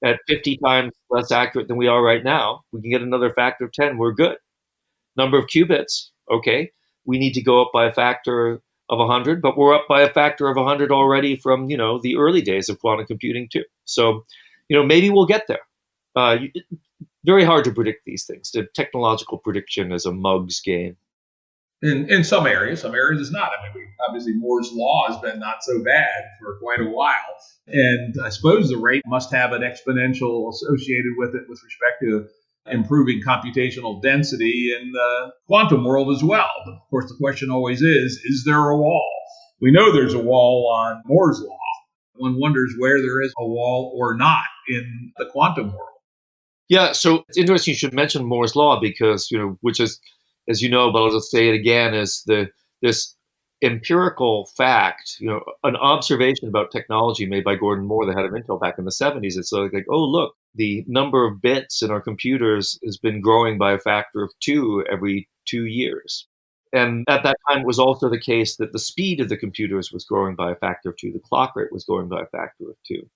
at 50 times less accurate than we are right now. We can get another factor of 10. We're good. Number of qubits, okay. We need to go up by a factor of 100, but we're up by a factor of 100 already from, the early days of quantum computing too. So, maybe we'll get there. Very hard to predict these things. The technological prediction is a mug's game. In some areas is not. I mean, obviously Moore's law has been not so bad for quite a while. And I suppose the rate must have an exponential associated with it with respect to improving computational density in the quantum world as well. But of course, the question always is there a wall? We know there's a wall on Moore's law. One wonders where there is a wall or not in the quantum world. Yeah, so it's interesting you should mention Moore's law because, which is, as you know, but I'll just say it again, is this empirical fact, an observation about technology made by Gordon Moore, the head of Intel back in the 70s. It's like, oh, look, the number of bits in our computers has been growing by a factor of 2 every 2 years. And at that time, it was also the case that the speed of the computers was growing by a factor of 2. The clock rate was growing by a factor of 2.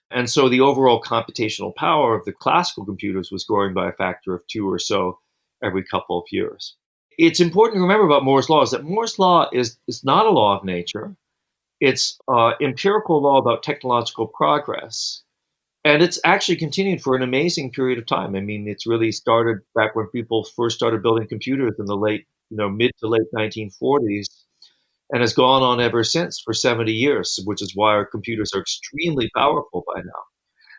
And so the overall computational power of the classical computers was growing by a factor of 2 or so every couple of years. It's important to remember about Moore's law is that Moore's law is not a law of nature. It's empirical law about technological progress. And it's actually continued for an amazing period of time. I mean, it's really started back when people first started building computers in the mid to late 1940s, and has gone on ever since for 70 years, which is why our computers are extremely powerful by now.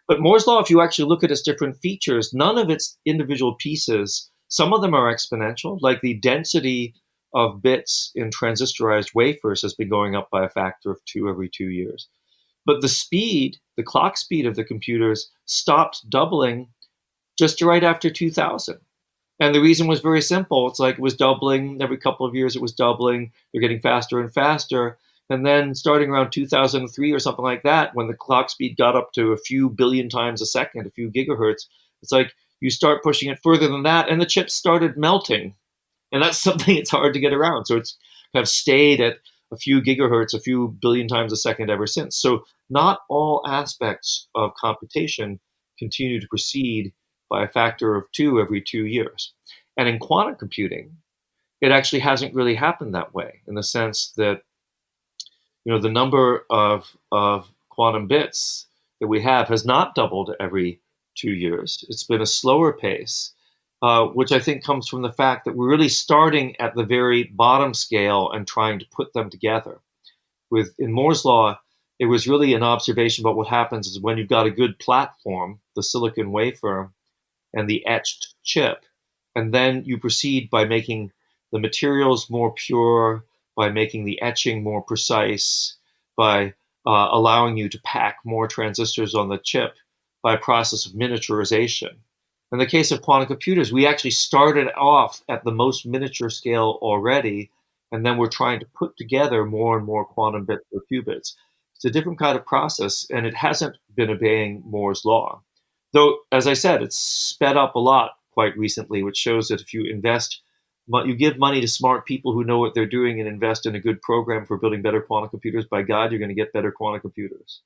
But Moore's law, if you actually look at its different features, none of its individual pieces, some of them are exponential, like the density of bits in transistorized wafers has been going up by a factor of 2 every 2 years. But the speed, the clock speed of the computers stopped doubling just right after 2000. And the reason was very simple. It's like it was doubling every couple of years. It was doubling. They're getting faster and faster. And then starting around 2003 or something like that, when the clock speed got up to a few billion times a second, a few gigahertz, it's like you start pushing it further than that, and the chips started melting. And that's something it's hard to get around. So it's kind of stayed at a few gigahertz, a few billion times a second ever since. So not all aspects of computation continue to proceed by a factor of 2 every 2 years. And in quantum computing, it actually hasn't really happened that way, in the sense that the number of quantum bits that we have has not doubled every 2 years. It's been a slower pace, which I think comes from the fact that we're really starting at the very bottom scale and trying to put them together. In Moore's law, it was really an observation about what happens is when you've got a good platform, the silicon wafer, and the etched chip, and then you proceed by making the materials more pure, by making the etching more precise, by allowing you to pack more transistors on the chip by a process of miniaturization. In the case of quantum computers, we actually started off at the most miniature scale already, and then we're trying to put together more and more quantum bits or qubits. It's a different kind of process, and it hasn't been obeying Moore's law. Though, as I said, it's sped up a lot quite recently, which shows that if you give money to smart people who know what they're doing and invest in a good program for building better quantum computers, by God, you're going to get better quantum computers.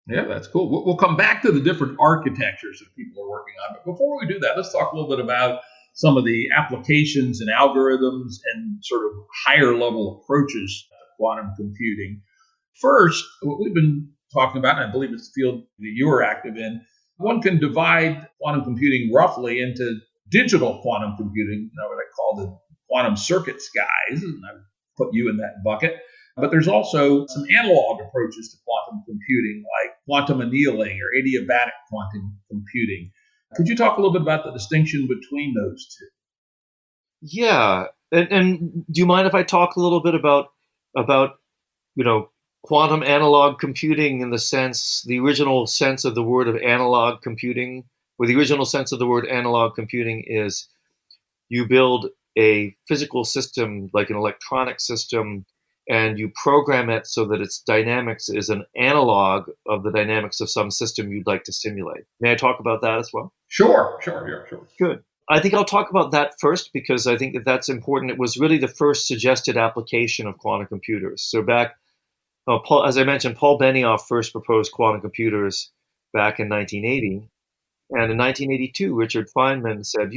Yeah, that's cool. We'll come back to the different architectures that people are working on. But before we do that, let's talk a little bit about some of the applications and algorithms and sort of higher level approaches to quantum computing. First, what we've been talking about, and I believe it's the field that you are active in, one can divide quantum computing roughly into digital quantum computing, what I call the quantum circuit skies, and I put you in that bucket. But there's also some analog approaches to quantum computing, like quantum annealing or adiabatic quantum computing. Could you talk a little bit about the distinction between those two? Yeah, and do you mind if I talk a little bit about quantum analog computing in the original sense of the word of analog computing, where the original sense of the word analog computing is you build a physical system like an electronic system, and you program it so that its dynamics is an analog of the dynamics of some system you'd like to simulate. May I talk about that as well? Sure. Good. I think I'll talk about that first because I think that that's important. It was really the first suggested application of quantum computers. So back, as I mentioned, Paul Benioff first proposed quantum computers back in 1980. And in 1982, Richard Feynman said,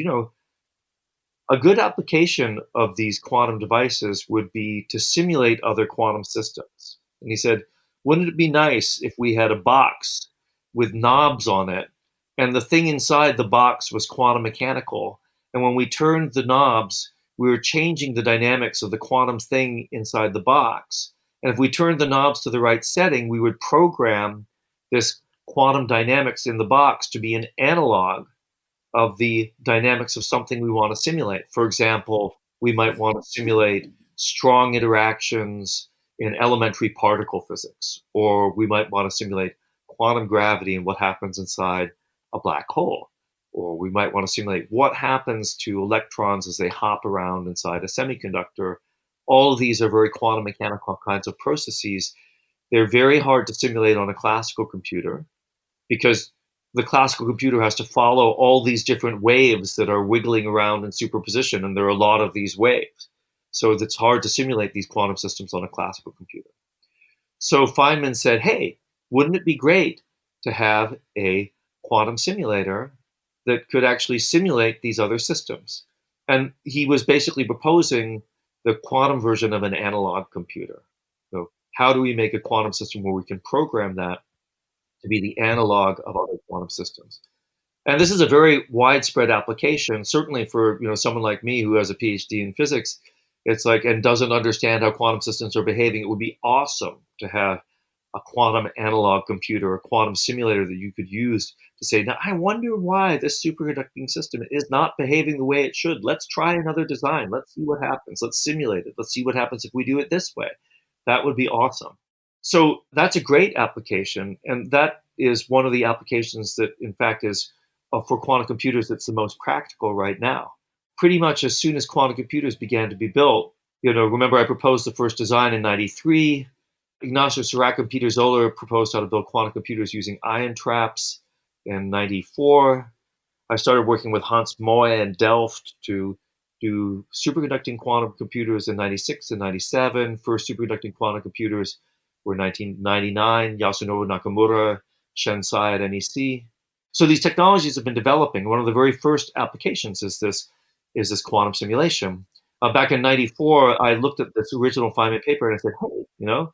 a good application of these quantum devices would be to simulate other quantum systems. And he said, wouldn't it be nice if we had a box with knobs on it, and the thing inside the box was quantum mechanical, and when we turned the knobs, we were changing the dynamics of the quantum thing inside the box. And if we turned the knobs to the right setting, we would program this quantum dynamics in the box to be an analog of the dynamics of something we want to simulate. For example, we might want to simulate strong interactions in elementary particle physics, or we might want to simulate quantum gravity and what happens inside a black hole, or we might want to simulate what happens to electrons as they hop around inside a semiconductor. All of these are very quantum mechanical kinds of processes. They're very hard to simulate on a classical computer because the classical computer has to follow all these different waves that are wiggling around in superposition, and there are a lot of these waves. So it's hard to simulate these quantum systems on a classical computer. So Feynman said, hey, wouldn't it be great to have a quantum simulator that could actually simulate these other systems? And he was basically proposing the quantum version of an analog computer. So how do we make a quantum system where we can program that to be the analog of other quantum systems? And this is a very widespread application, certainly for someone like me who has a PhD in physics. It's like, and doesn't understand how quantum systems are behaving. It would be awesome to have a quantum analog computer, a quantum simulator that you could use to say, now I wonder why this superconducting system is not behaving the way it should. Let's try another design. Let's see what happens. Let's simulate it. Let's see what happens if we do it this way. That would be awesome. So that's a great application. And that is one of the applications that, in fact, is for quantum computers that's the most practical right now. Pretty much as soon as quantum computers began to be built, remember I proposed the first design in 93. Ignacio Serraca and Peter Zoller proposed how to build quantum computers using ion traps in 94. I started working with Hans Moe in Delft to do superconducting quantum computers in 96 and 97. First superconducting quantum computers were 1999, Yasunori Nakamura, Shensai at NEC. So these technologies have been developing. One of the very first applications is this quantum simulation. Back in 94, I looked at this original Feynman paper and I said, hey,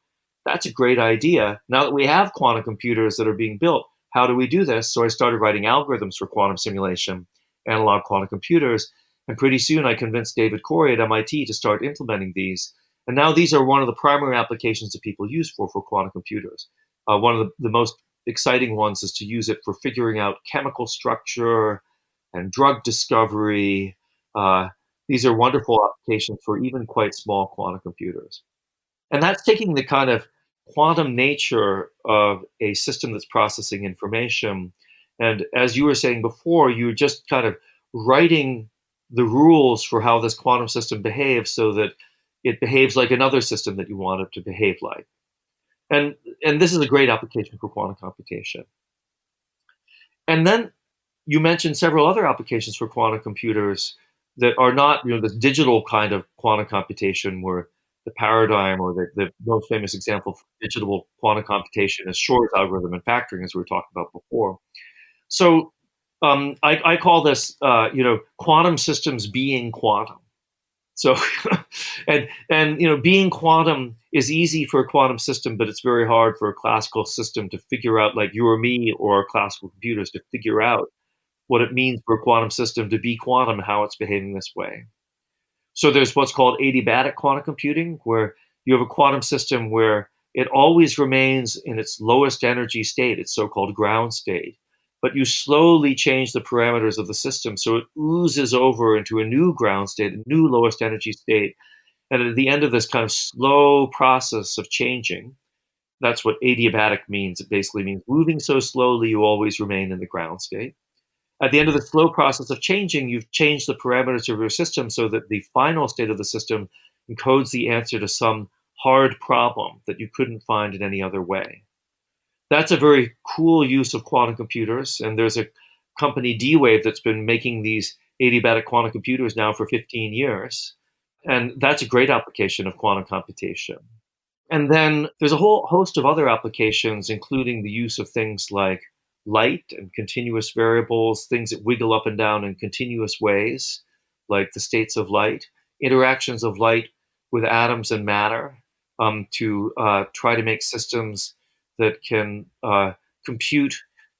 that's a great idea. Now that we have quantum computers that are being built, how do we do this? So I started writing algorithms for quantum simulation, analog quantum computers, and pretty soon I convinced David Corey at MIT to start implementing these. And now these are one of the primary applications that people use for quantum computers. One of the most exciting ones is to use it for figuring out chemical structure and drug discovery. These are wonderful applications for even quite small quantum computers. And that's taking the kind of quantum nature of a system that's processing information. And as you were saying before, you're just kind of writing the rules for how this quantum system behaves so that it behaves like another system that you want it to behave like. And this is a great application for quantum computation. And then you mentioned several other applications for quantum computers that are not, this digital kind of quantum computation where the paradigm or the most famous example for digital quantum computation is Shor's algorithm and factoring, as we were talking about before. So I call this, quantum systems being quantum. So, and being quantum is easy for a quantum system, but it's very hard for a classical system to figure out, like you or me or classical computers to figure out what it means for a quantum system to be quantum and how it's behaving this way. So there's what's called adiabatic quantum computing, where you have a quantum system where it always remains in its lowest energy state, its so-called ground state, but you slowly change the parameters of the system so it oozes over into a new ground state, a new lowest energy state. And at the end of this kind of slow process of changing, that's what adiabatic means. It basically means moving so slowly you always remain in the ground state. At the end of the slow process of changing, you've changed the parameters of your system so that the final state of the system encodes the answer to some hard problem that you couldn't find in any other way. That's a very cool use of quantum computers, and there's a company, D-Wave, that's been making these adiabatic quantum computers now for 15 years, and that's a great application of quantum computation. And then there's a whole host of other applications, including the use of things like light and continuous variables, things that wiggle up and down in continuous ways, like the states of light, interactions of light with atoms and matter, to try to make systems that can compute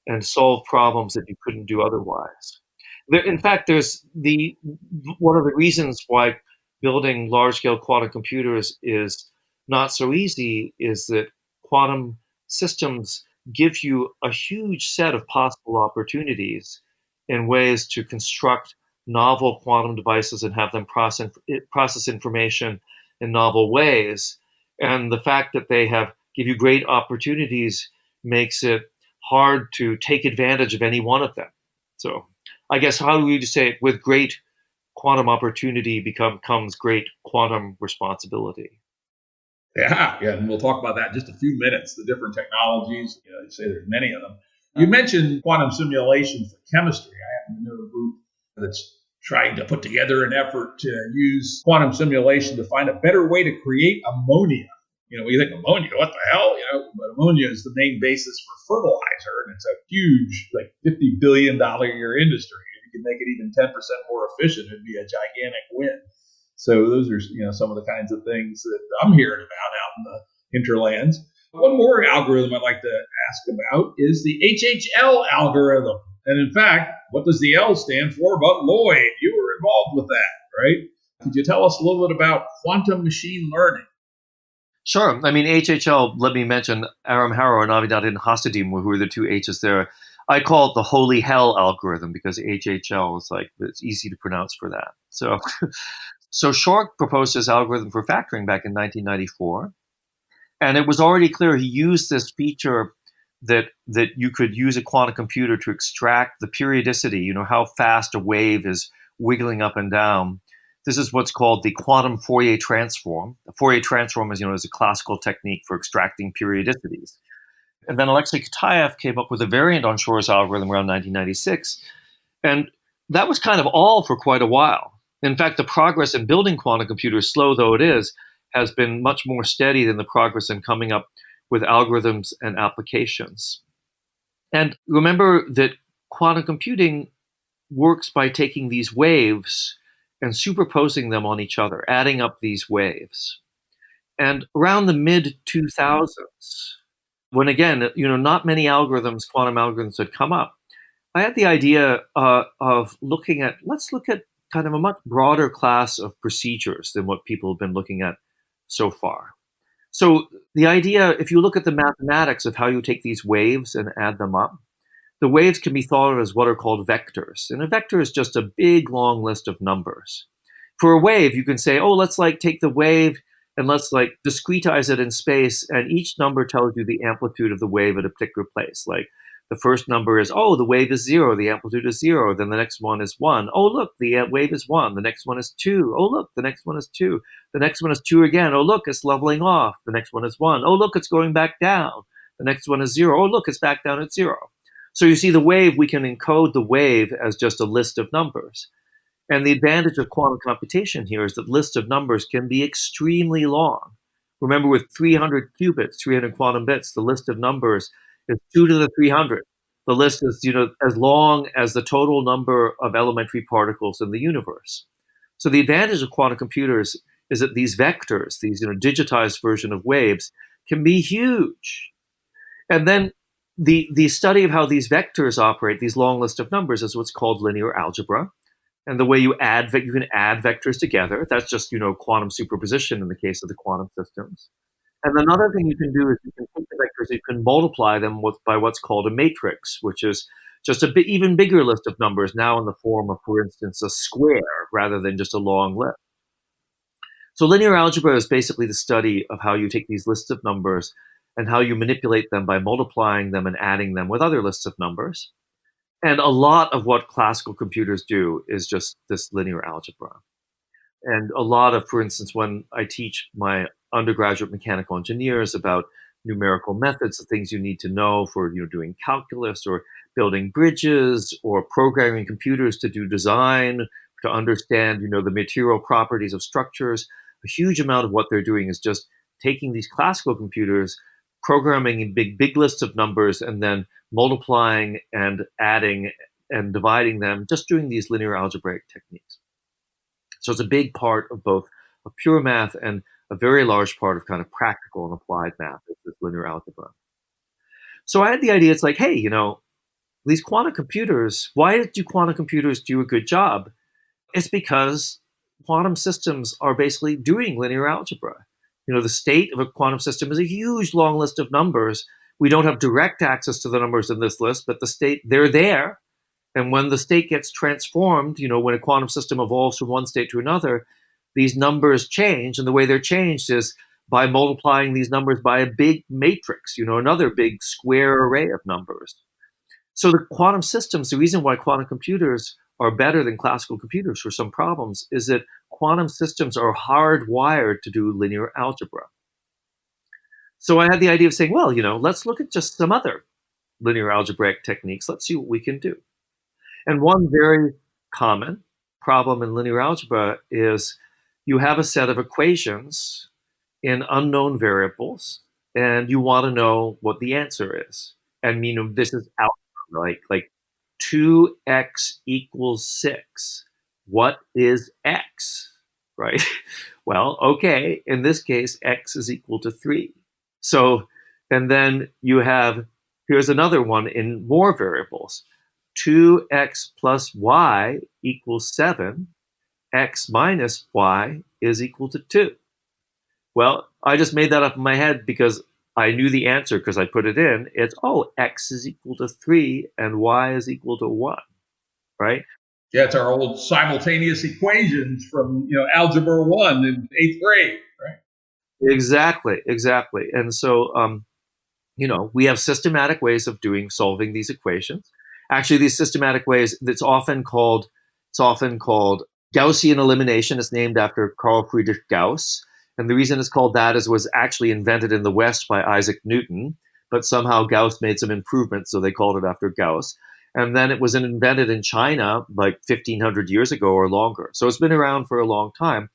and solve problems that you couldn't do otherwise. In fact, there's one of the reasons why building large-scale quantum computers is not so easy is that quantum systems give you a huge set of possible opportunities in ways to construct novel quantum devices and have them process information in novel ways. And the fact that they give you great opportunities makes it hard to take advantage of any one of them. So I guess how do we say it? With great quantum opportunity comes great quantum responsibility. Yeah, and we'll talk about that in just a few minutes, the different technologies. You say there's many of them. You mentioned quantum simulation for chemistry. I happen to know a group that's trying to put together an effort to use quantum simulation to find a better way to create ammonia. We think ammonia, what the hell? But ammonia is the main basis for fertilizer, and it's a huge, like $50 billion a year industry. If you can make it even 10% more efficient, it'd be a gigantic win. So those are, some of the kinds of things that I'm hearing about out in the hinterlands. One more algorithm I'd like to ask about is the HHL algorithm. And in fact, what does the L stand for but Lloyd? You were involved with that, right? Could you tell us a little bit about quantum machine learning? Sure. I mean, HHL, let me mention Aram Haro and Avidadin Hasadim, who are the two H's there. I call it the holy hell algorithm because HHL is it's easy to pronounce for that. So Shork proposed this algorithm for factoring back in 1994. And it was already clear he used this feature that you could use a quantum computer to extract the periodicity, how fast a wave is wiggling up and down. This is what's called the quantum Fourier transform. The Fourier transform is a classical technique for extracting periodicities. And then Alexei Kitaev came up with a variant on Shor's algorithm around 1996. And that was kind of all for quite a while. In fact, the progress in building quantum computers, slow though it is, has been much more steady than the progress in coming up with algorithms and applications. And remember that quantum computing works by taking these waves and superposing them on each other, adding up these waves. And around the mid-2000s, when again, not many quantum algorithms had come up, I had the idea of let's look at kind of a much broader class of procedures than what people have been looking at so far. So the idea, if you look at the mathematics of how you take these waves and add them up, the waves can be thought of as what are called vectors. And a vector is just a big, long list of numbers. For a wave, you can say, let's take the wave and let's discretize it in space, and each number tells you the amplitude of the wave at a particular place. Like the first number is, the wave is 0, the amplitude is 0. Then the next one is 1. Oh, look, the wave is 1. The next one is 2. Oh, look, the next one is 2. The next one is 2 again. Oh, look, it's leveling off. The next one is 1. Oh, look, it's going back down. The next one is 0. Oh, look, it's back down at 0. So you see the wave, we can encode the wave as just a list of numbers. And the advantage of quantum computation here is that lists of numbers can be extremely long. Remember, with 300 qubits, 300 quantum bits, the list of numbers is 2 to the 300. The list is, as long as the total number of elementary particles in the universe. So the advantage of quantum computers is that these vectors, these digitized version of waves, can be huge. And then the study of how these vectors operate, these long list of numbers, is what's called linear algebra. And the way you can add vectors together, that's just, quantum superposition in the case of the quantum systems. And another thing you can do is you can take the vectors, you can multiply them by what's called a matrix, which is just a even bigger list of numbers, now in the form of, for instance, a square rather than just a long list. So linear algebra is basically the study of how you take these lists of numbers and how you manipulate them by multiplying them and adding them with other lists of numbers. And a lot of what classical computers do is just this linear algebra. And a lot of, for instance, when I teach my undergraduate mechanical engineers about numerical methods, the things you need to know for doing calculus or building bridges or programming computers to do design, to understand the material properties of structures. A huge amount of what they're doing is just taking these classical computers, programming in big lists of numbers, and then multiplying and adding and dividing them, just doing these linear algebraic techniques. So it's a big part of both of pure math and a very large part of kind of practical and applied math is this linear algebra. So I had the idea, it's like, hey, these quantum computers, why do quantum computers do a good job? It's because quantum systems are basically doing linear algebra. The state of a quantum system is a huge long list of numbers. We don't have direct access to the numbers in this list, but the state, they're there. And when the state gets transformed, when a quantum system evolves from one state to another, these numbers change. And the way they're changed is by multiplying these numbers by a big matrix, another big square array of numbers. So the quantum systems, the reason why quantum computers are better than classical computers for some problems is that quantum systems are hardwired to do linear algebra. So I had the idea of saying, well, let's look at just some other linear algebraic techniques. Let's see what we can do. And one very common problem in linear algebra is you have a set of equations in unknown variables, and you want to know what the answer is. And this is algebra, like 2x equals 6. What is x, right? Well, okay, in this case, x is equal to 3. So, and then you have, here's another one in more variables. 2x plus y equals 7. X minus y is equal to 2. Well, I just made that up in my head because I knew the answer because I put it in. It's, x is equal to 3 and y is equal to 1, right? Yeah, it's our old simultaneous equations from Algebra 1 in 8th grade, right? Exactly. And so, we have systematic ways of solving these equations. Actually, these systematic ways, it's often called Gaussian elimination. It's named after Carl Friedrich Gauss. And the reason it's called that is it was actually invented in the West by Isaac Newton, but somehow Gauss made some improvements, so they called it after Gauss. And then it was invented in China like 1,500 years ago or longer. So it's been around for a long time.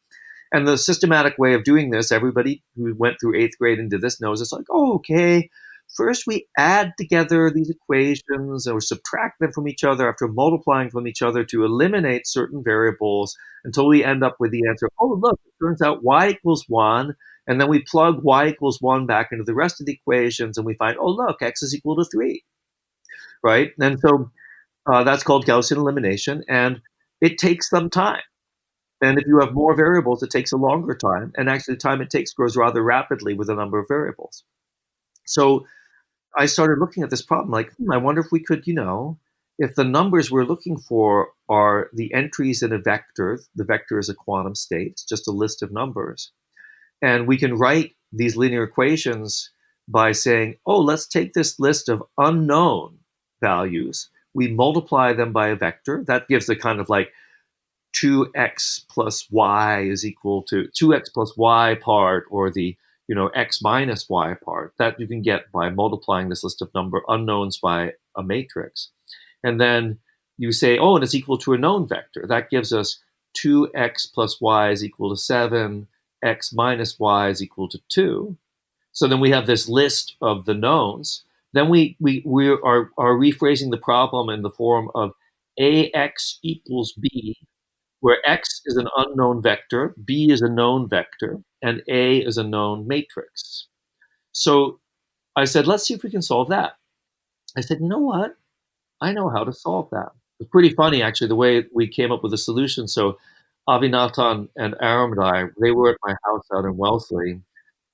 And the systematic way of doing this, everybody who went through 8th grade and did this knows it's like, okay, first we add together these equations or subtract them from each other after multiplying from each other to eliminate certain variables until we end up with the answer, look, it turns out y equals 1. And then we plug y equals 1 back into the rest of the equations and we find, look, x is equal to 3, right? And so that's called Gaussian elimination, and it takes some time. And if you have more variables, it takes a longer time. And actually, the time it takes grows rather rapidly with a number of variables. So I started looking at this problem like, I wonder if we could, if the numbers we're looking for are the entries in a vector, the vector is a quantum state, it's just a list of numbers. And we can write these linear equations by saying, let's take this list of unknown values. We multiply them by a vector. That gives the kind of like 2x plus y is equal to 2x plus y part, or the x minus y part, that you can get by multiplying this list of unknowns by a matrix. And then you say, and it's equal to a known vector. That gives us 2x plus y is equal to 7, x minus y is equal to 2. So then we have this list of the knowns. Then we are rephrasing the problem in the form of ax equals b, where x is an unknown vector, b is a known vector, and A is a known matrix. So I said, let's see if we can solve that. I said, you know what? I know how to solve that. It's pretty funny, actually, the way we came up with a solution. So Avinatan and Aram and I, they were at my house out in Wellesley,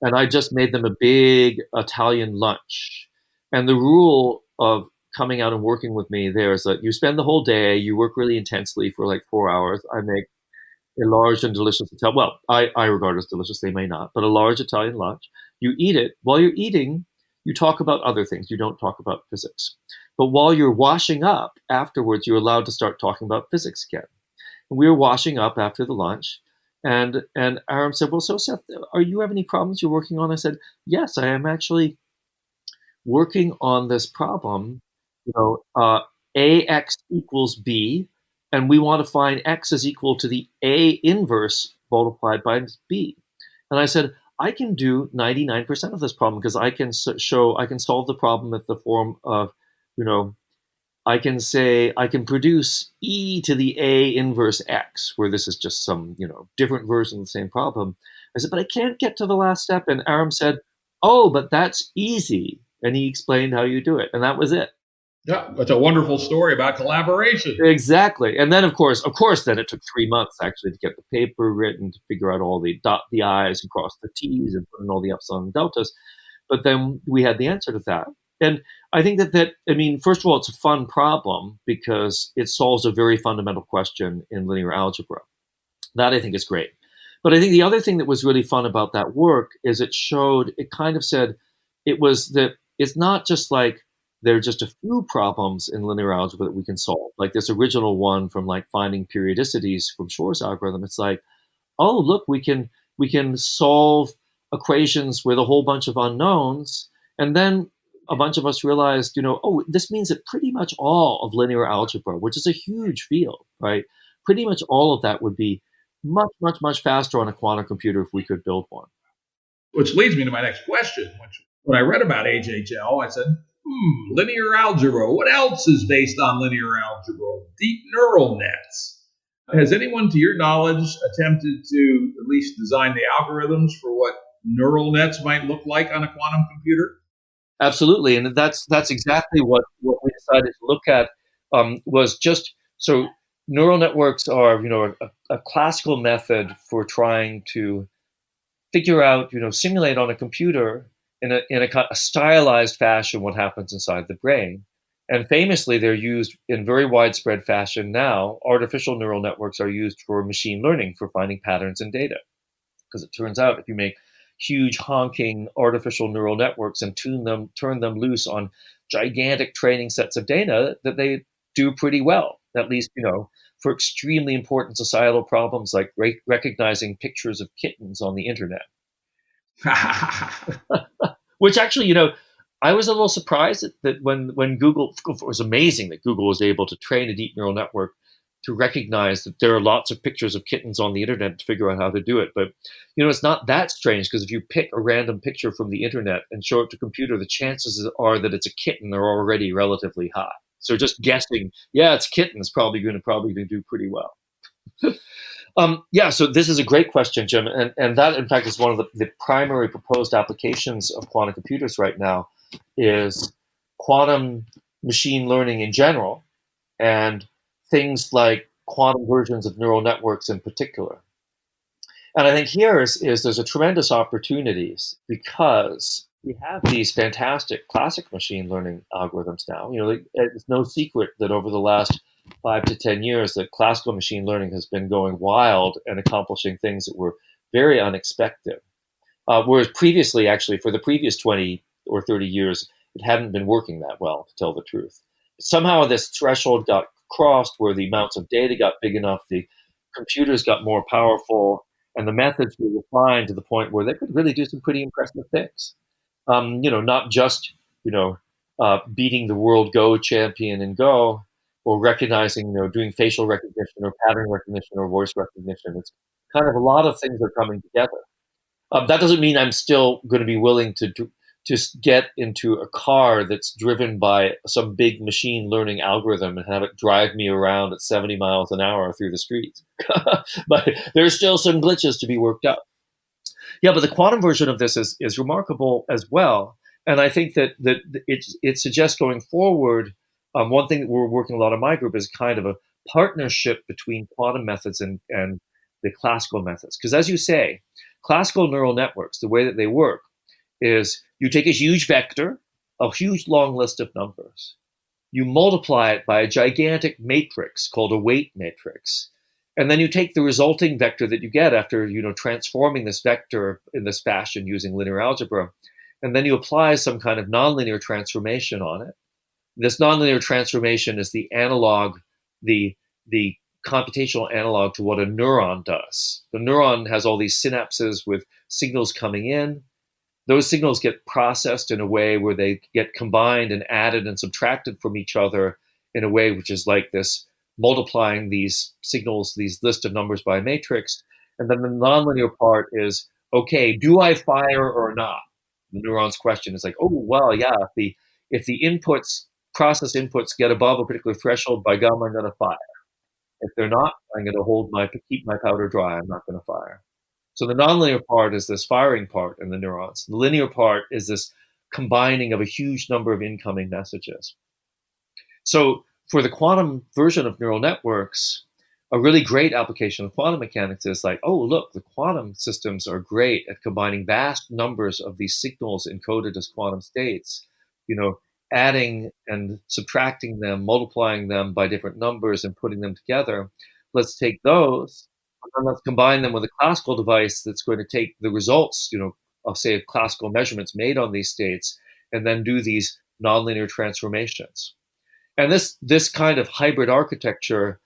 and I just made them a big Italian lunch. And the rule of coming out and working with me there is that you spend the whole day, you work really intensely for like 4 hours. I make a large and delicious Italian, well, I regard it as delicious, they may not, but a large Italian lunch. You eat it. While you're eating, you talk about other things. You don't talk about physics. But while you're washing up afterwards, you're allowed to start talking about physics again. And we were washing up after the lunch, And Aram said, well, so Seth, are you have any problems you're working on? I said, yes, I am actually working on this problem, ax equals b, and we want to find x is equal to the a inverse multiplied by b. And I said, I can do 99% of this problem because I can I can solve the problem at the form of, I can say I can produce e to the a inverse x, where this is just some, different version of the same problem. I said, but I can't get to the last step. And Aram said, oh, but that's easy. And he explained how you do it. And that was it. Yeah, it's a wonderful story about collaboration. Exactly. And then, of course, then it took 3 months actually to get the paper written, to figure out all the dot the I's and cross the T's and put in all the epsilon and deltas. But then we had the answer to that. And I think first of all, it's a fun problem because it solves a very fundamental question in linear algebra. That I think is great. But I think the other thing that was really fun about that work is it kind of said it's not just like there are just a few problems in linear algebra that we can solve. Like this original one from like finding periodicities from Shor's algorithm. It's like, oh, look, we can solve equations with a whole bunch of unknowns. And then a bunch of us realized, this means that pretty much all of linear algebra, which is a huge field, right? Pretty much all of that would be much, much, much faster on a quantum computer if we could build one. Which leads me to my next question. When I read about HHL, I said, linear algebra. What else is based on linear algebra? Deep neural nets. Has anyone, to your knowledge, attempted to at least design the algorithms for what neural nets might look like on a quantum computer? Absolutely, and that's exactly what we decided to look at. Was just so neural networks are a classical method for trying to figure out simulate on a computer in a stylized fashion what happens inside the brain. And famously, they're used in very widespread fashion now. Artificial neural networks are used for machine learning, for finding patterns in data, because it turns out if you make huge honking artificial neural networks and turn them loose on gigantic training sets of data, that they do pretty well, at least, for extremely important societal problems like recognizing pictures of kittens on the internet. Which actually, I was a little surprised that when Google, it was amazing that Google was able to train a deep neural network to recognize that there are lots of pictures of kittens on the internet to figure out how to do it. But, it's not that strange, because if you pick a random picture from the internet and show it to a computer, the chances are that it's a kitten are already relatively high. So just guessing, yeah, it's a kitten, is probably going to do pretty well. So this is a great question, Jim. And that, in fact, is one of the primary proposed applications of quantum computers right now, is quantum machine learning in general, and things like quantum versions of neural networks in particular. And I think here is there's a tremendous opportunities, because we have these fantastic classic machine learning algorithms now. It's no secret that over the last 5 to 10 years that classical machine learning has been going wild and accomplishing things that were very unexpected. Whereas previously, actually, for the previous 20 or 30 years, it hadn't been working that well, to tell the truth. Somehow this threshold got crossed where the amounts of data got big enough, the computers got more powerful, and the methods were refined to the point where they could really do some pretty impressive things. Not just, beating the world Go champion in Go, or recognizing, doing facial recognition or pattern recognition or voice recognition. It's kind of a lot of things are coming together. That doesn't mean I'm still going to be willing to get into a car that's driven by some big machine learning algorithm and have it drive me around at 70 miles an hour through the streets. But there's still some glitches to be worked out. Yeah, but the quantum version of this is remarkable as well. And I think that it suggests going forward, one thing that we're working a lot in my group is kind of a partnership between quantum methods and the classical methods. Because as you say, classical neural networks, the way that they work is you take a huge vector, a huge long list of numbers, you multiply it by a gigantic matrix called a weight matrix, and then you take the resulting vector that you get after transforming this vector in this fashion using linear algebra, and then you apply some kind of nonlinear transformation on it. This nonlinear transformation is the analog, the computational analog to what a neuron does. The neuron has all these synapses with signals coming in. Those signals get processed in a way where they get combined and added and subtracted from each other in a way which is like this, multiplying these signals, these list of numbers by a matrix. And then the nonlinear part is, okay, do I fire or not? The neuron's question is like, oh, well, yeah, if the inputs, process inputs get above a particular threshold, by gum, I'm going to fire. If they're not, I'm going to keep my powder dry. I'm not going to fire. So the nonlinear part is this firing part in the neurons. The linear part is this combining of a huge number of incoming messages. So for the quantum version of neural networks, a really great application of quantum mechanics is like, oh, look, the quantum systems are great at combining vast numbers of these signals encoded as quantum states, adding and subtracting them, multiplying them by different numbers and putting them together. Let's take those and then let's combine them with a classical device that's going to take the results, of say classical measurements made on these states and then do these nonlinear transformations. And this kind of hybrid architecture,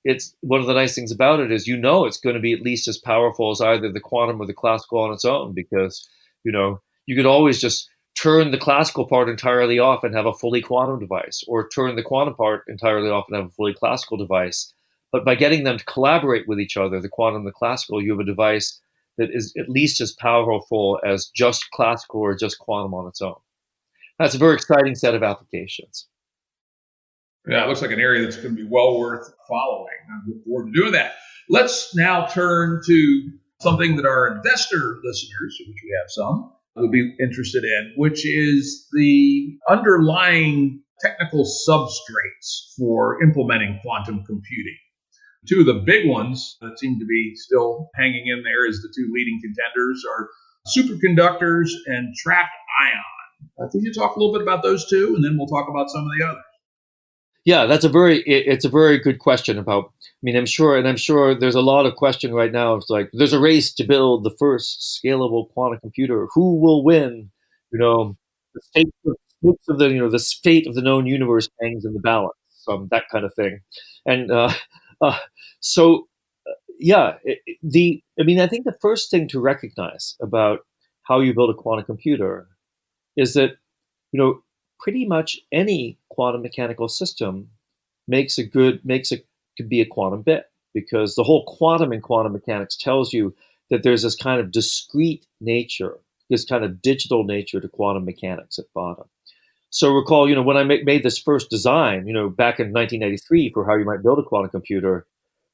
it's one of the nice things about it is, it's going to be at least as powerful as either the quantum or the classical on its own, because, you could always just turn the classical part entirely off and have a fully quantum device, or turn the quantum part entirely off and have a fully classical device. But by getting them to collaborate with each other, the quantum and the classical, you have a device that is at least as powerful as just classical or just quantum on its own. That's a very exciting set of applications. Yeah, it looks like an area that's going to be well worth following. I look forward to doing that. Let's now turn to something that our investor listeners, which we have some, would be interested in, which is the underlying technical substrates for implementing quantum computing. Two of the big ones that seem to be still hanging in there as the two leading contenders are superconductors and trapped ion. Could you talk a little bit about those two, and then we'll talk about some of the others? Yeah, it's a very good question about, I'm sure there's a lot of question right now. It's like, there's a race to build the first scalable quantum computer. Who will win? The fate of the known universe hangs in the balance, that kind of thing. And I think the first thing to recognize about how you build a quantum computer is that, pretty much any quantum mechanical system could be a quantum bit, because the whole quantum in quantum mechanics tells you that there's this kind of discrete nature, this kind of digital nature to quantum mechanics at bottom. So recall, when I made this first design, back in 1993 for how you might build a quantum computer,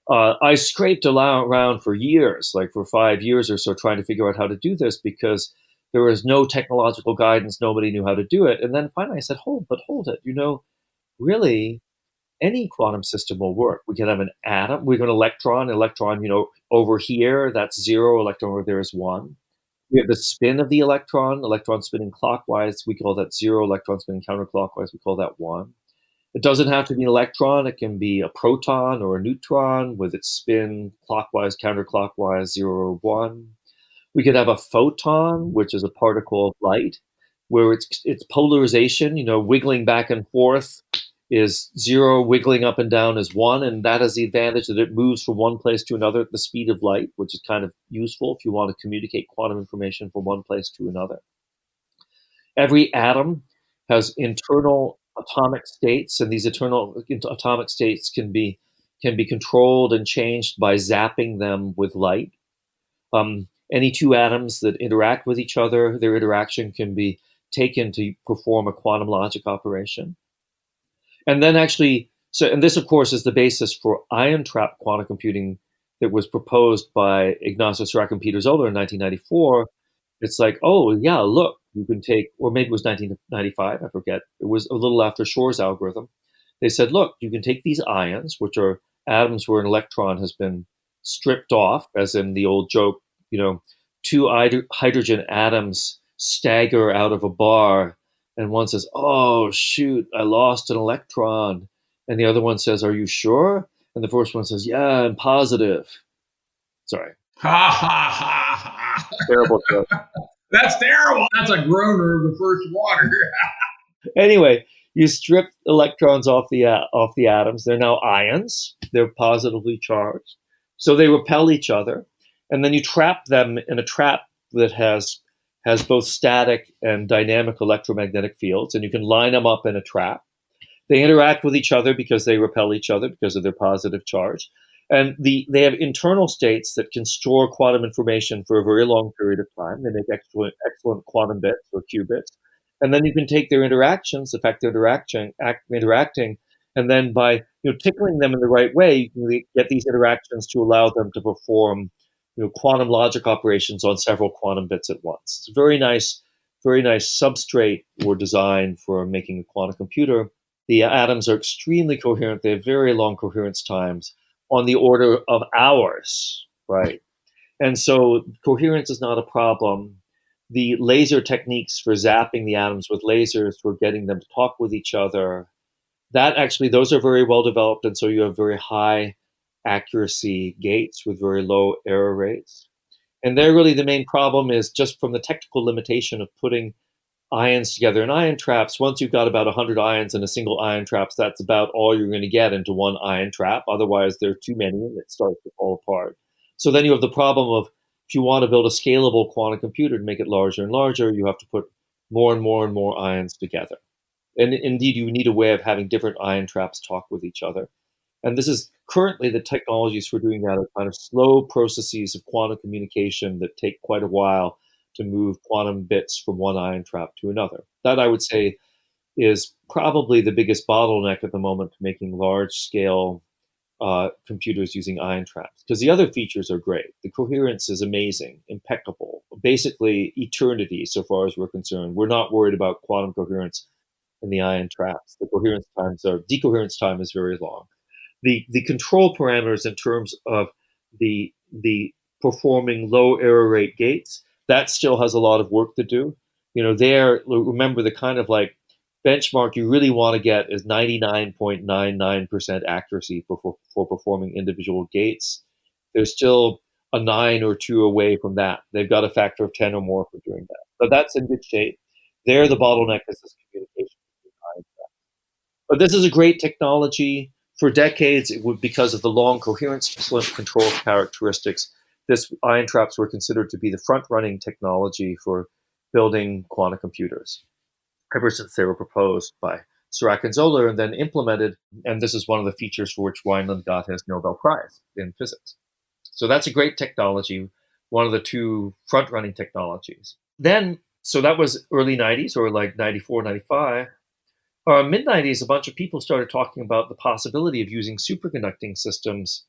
I scraped around for years, like for 5 years or so, trying to figure out how to do this, because there was no technological guidance. Nobody knew how to do it. And then finally I said, hold it. Really, any quantum system will work. We can have an atom. We have an electron, over here, that's 0. Electron over there is 1. We have the spin of the electron spinning clockwise. We call that 0. Electron spinning counterclockwise. We call that 1. It doesn't have to be an electron. It can be a proton or a neutron with its spin clockwise, counterclockwise, 0 or 1. We could have a photon, which is a particle of light, where its polarization, wiggling back and forth is 0, wiggling up and down is 1, and that has the advantage that it moves from one place to another at the speed of light, which is kind of useful if you want to communicate quantum information from one place to another. Every atom has internal atomic states, and these internal atomic states can be controlled and changed by zapping them with light. Any two atoms that interact with each other, their interaction can be taken to perform a quantum logic operation. And then and this, of course, is the basis for ion-trap quantum computing that was proposed by Ignacio Serach and Peter Zoller in 1994. It's like, oh, yeah, look, you can take, or maybe it was 1995, I forget. It was a little after Shor's algorithm. They said, look, you can take these ions, which are atoms where an electron has been stripped off, as in the old joke, two hydrogen atoms stagger out of a bar, and one says, oh, shoot, I lost an electron. And the other one says, are you sure? And the first one says, yeah, I'm positive. Sorry. Ha, ha, ha, ha. Terrible joke. That's terrible. That's a groaner of the first water. Anyway, you strip electrons off the atoms. They're now ions. They're positively charged. So they repel each other. And then you trap them in a trap that has both static and dynamic electromagnetic fields, and you can line them up in a trap. They interact with each other because they repel each other because of their positive charge. And they have internal states that can store quantum information for a very long period of time. They make excellent quantum bits or qubits. And then you can take their interactions, the fact they're interacting, and then by tickling them in the right way, you can get these interactions to allow them to perform quantum logic operations on several quantum bits at once. It's a very nice substrate or design for making a quantum computer. The atoms are extremely coherent. They have very long coherence times on the order of hours, right? And so coherence is not a problem. The laser techniques for zapping the atoms with lasers, for getting them to talk with each other, those are very well developed. And so you have very high accuracy gates with very low error rates. And there really the main problem is just from the technical limitation of putting ions together in ion traps. Once you've got about 100 ions in a single ion trap, that's about all you're going to get into one ion trap. Otherwise, there are too many and it starts to fall apart. So then you have the problem of, if you want to build a scalable quantum computer to make it larger and larger, you have to put more and more and more ions together. And indeed, you need a way of having different ion traps talk with each other. And this is currently the technologies for doing that are kind of slow processes of quantum communication that take quite a while to move quantum bits from one ion trap to another. That, I would say, is probably the biggest bottleneck at the moment to making large-scale computers using ion traps. Because the other features are great. The coherence is amazing, impeccable, basically eternity so far as we're concerned. We're not worried about quantum coherence in the ion traps. The decoherence time is very long. The control parameters in terms of the performing low error rate gates, that still has a lot of work to do. Remember the kind of like benchmark you really want to get is 99.99% accuracy for performing individual gates. There's still a 9 or 2 away from that. They've got a factor of 10 or more for doing that. But that's in good shape. There, the bottleneck is this communication. But this is a great technology. For decades, because of the long coherence control characteristics, ion traps were considered to be the front-running technology for building quantum computers, ever since they were proposed by Sirac and Zoller and then implemented. And this is one of the features for which Wineland got his Nobel Prize in physics. So that's a great technology, one of the two front-running technologies. Then, so that was early 90s or like 94, 95. Mid-90s, a bunch of people started talking about the possibility of using superconducting systems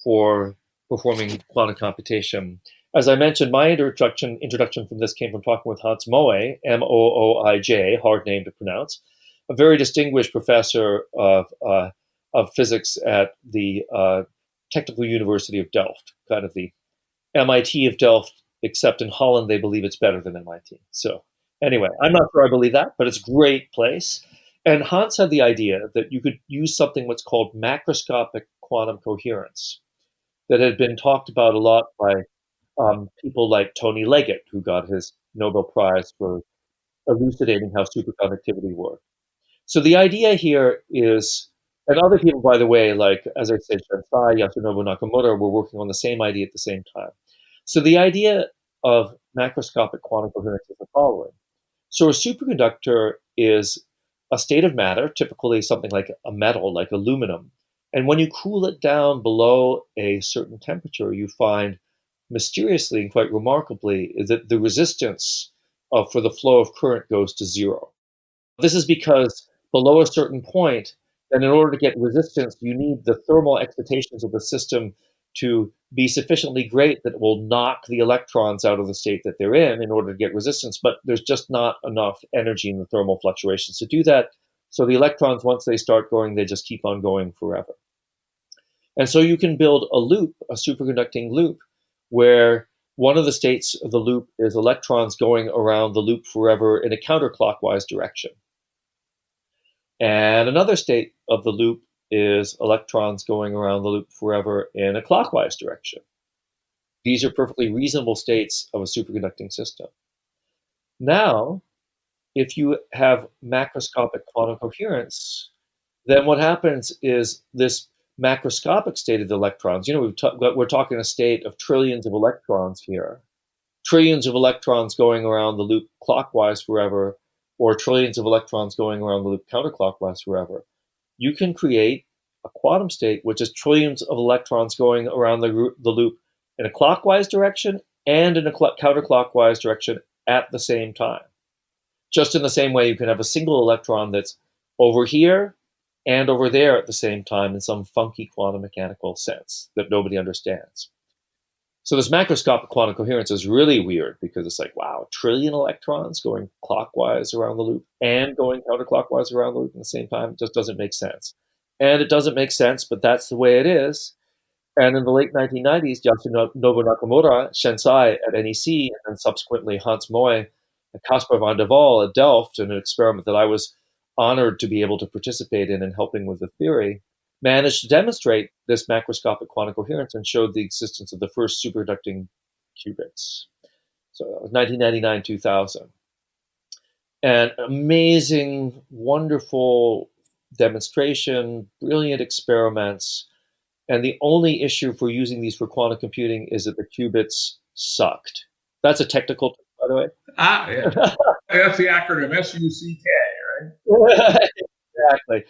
for performing quantum computation. As I mentioned, my introduction from this came from talking with Hans Moij, M-O-O-I-J, hard name to pronounce, a very distinguished professor of physics at the Technical University of Delft, kind of the MIT of Delft, except in Holland they believe it's better than MIT. So anyway, I'm not sure I believe that, but it's a great place. And Hans had the idea that you could use something what's called macroscopic quantum coherence that had been talked about a lot by people like Tony Leggett, who got his Nobel Prize for elucidating how superconductivity worked. So the idea here is, and other people, by the way, like, as I said, Shansai, Yasunori Nakamura, were working on the same idea at the same time. So the idea of macroscopic quantum coherence is the following. So a superconductor is a state of matter, typically something like a metal, like aluminum. And when you cool it down below a certain temperature, you find mysteriously and quite remarkably that the resistance for the flow of current goes to zero. This is because below a certain point, and in order to get resistance, you need the thermal excitations of the system to be sufficiently great that it will knock the electrons out of the state that they're in order to get resistance, but there's just not enough energy in the thermal fluctuations to do that. So the electrons, once they start going, they just keep on going forever. And so you can build a loop, a superconducting loop, where one of the states of the loop is electrons going around the loop forever in a counterclockwise direction. And another state of the loop is electrons going around the loop forever in a clockwise direction. These are perfectly reasonable states of a superconducting system. Now, if you have macroscopic quantum coherence, then what happens is this macroscopic state of the electrons, we're talking a state of trillions of electrons here, trillions of electrons going around the loop clockwise forever, or trillions of electrons going around the loop counterclockwise forever. You can create a quantum state which is trillions of electrons going around the loop in a clockwise direction and in a counterclockwise direction at the same time. Just in the same way you can have a single electron that's over here and over there at the same time in some funky quantum mechanical sense that nobody understands. So this macroscopic quantum coherence is really weird because it's like, wow, a trillion electrons going clockwise around the loop and going counterclockwise around the loop at the same time. It just doesn't make sense. And it doesn't make sense, but that's the way it is. And in the late 1990s, Yasunori Nakamura, Shensai at NEC, and subsequently Hans Moy and Caspar van der Waal at Delft, in an experiment that I was honored to be able to participate in and helping with the theory, managed to demonstrate this macroscopic quantum coherence and showed the existence of the first superconducting qubits. So that was 1999-2000. And amazing, wonderful demonstration, brilliant experiments. And the only issue for using these for quantum computing is that the qubits sucked. That's a technical term, by the way. Yeah. That's the acronym, SUCK, right? Exactly.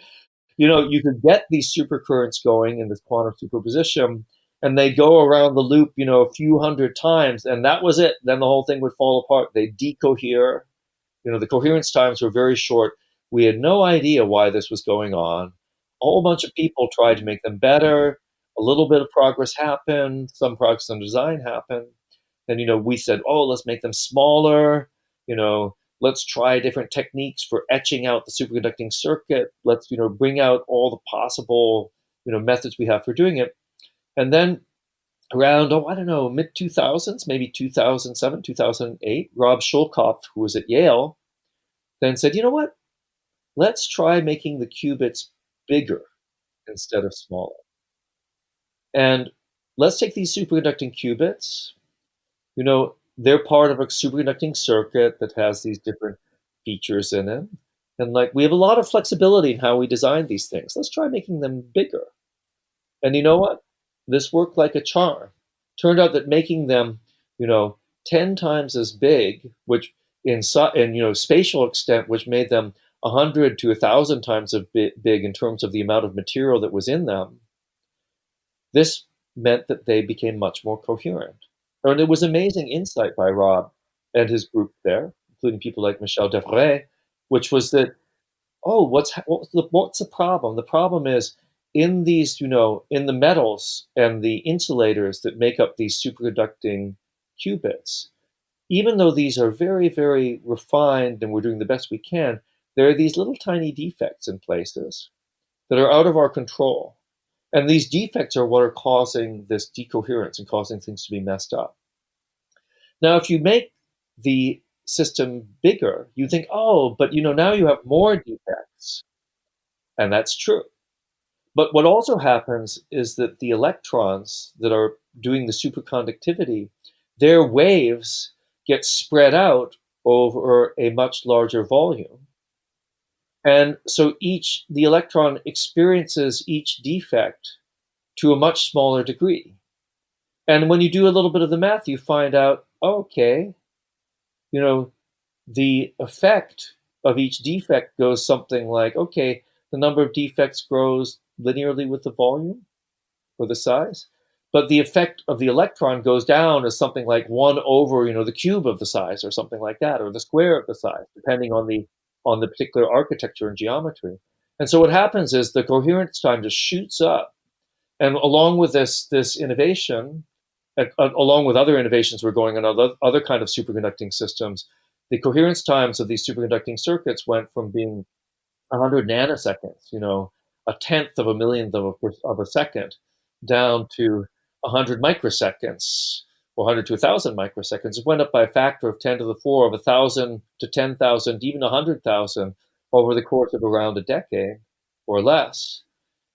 You could get these supercurrents going in this quantum superposition, and they go around the loop, a few hundred times, and that was it. Then the whole thing would fall apart. They decohere. The coherence times were very short. We had no idea why this was going on. A whole bunch of people tried to make them better. A little bit of progress happened. Some progress in design happened. And, we said, oh, let's make them smaller. Let's try different techniques for etching out the superconducting circuit. Let's, bring out all the possible, methods we have for doing it. And then around, mid-2000s, maybe 2007, 2008, Rob Shulkoff, who was at Yale, then said, you know what? Let's try making the qubits bigger instead of smaller. And let's take these superconducting qubits, they're part of a superconducting circuit that has these different features in it. And we have a lot of flexibility in how we design these things. Let's try making them bigger. And you know what? This worked like a charm. Turned out that making them, 10 times as big, which in spatial extent, which made them 100 to 1,000 times as big in terms of the amount of material that was in them, this meant that they became much more coherent. And it was amazing insight by Rob and his group there, including people like Michel Devray, which was that, what's the problem? The problem is in these, in the metals and the insulators that make up these superconducting qubits, even though these are very, very refined and we're doing the best we can, there are these little tiny defects in places that are out of our control. And these defects are what are causing this decoherence and causing things to be messed up. Now, if you make the system bigger, you think, but now you have more defects. And that's true. But what also happens is that the electrons that are doing the superconductivity, their waves get spread out over a much larger volume. And so the electron experiences each defect to a much smaller degree. And when you do a little bit of the math, you find out, the effect of each defect goes something like, the number of defects grows linearly with the volume or the size, but the effect of the electron goes down as something like 1 over, the cube of the size or something like that, or the square of the size, depending on the particular architecture and geometry. And so what happens is the coherence time just shoots up. And along with this innovation, along with other innovations we're going on other kind of superconducting systems, the coherence times of these superconducting circuits went from being 100 nanoseconds, a tenth of a millionth of a second, down to 100 microseconds, or 100 to 1,000 microseconds. It went up by a factor of 10 to the 4 of 1,000 to 10,000, even 100,000 over the course of around a decade or less.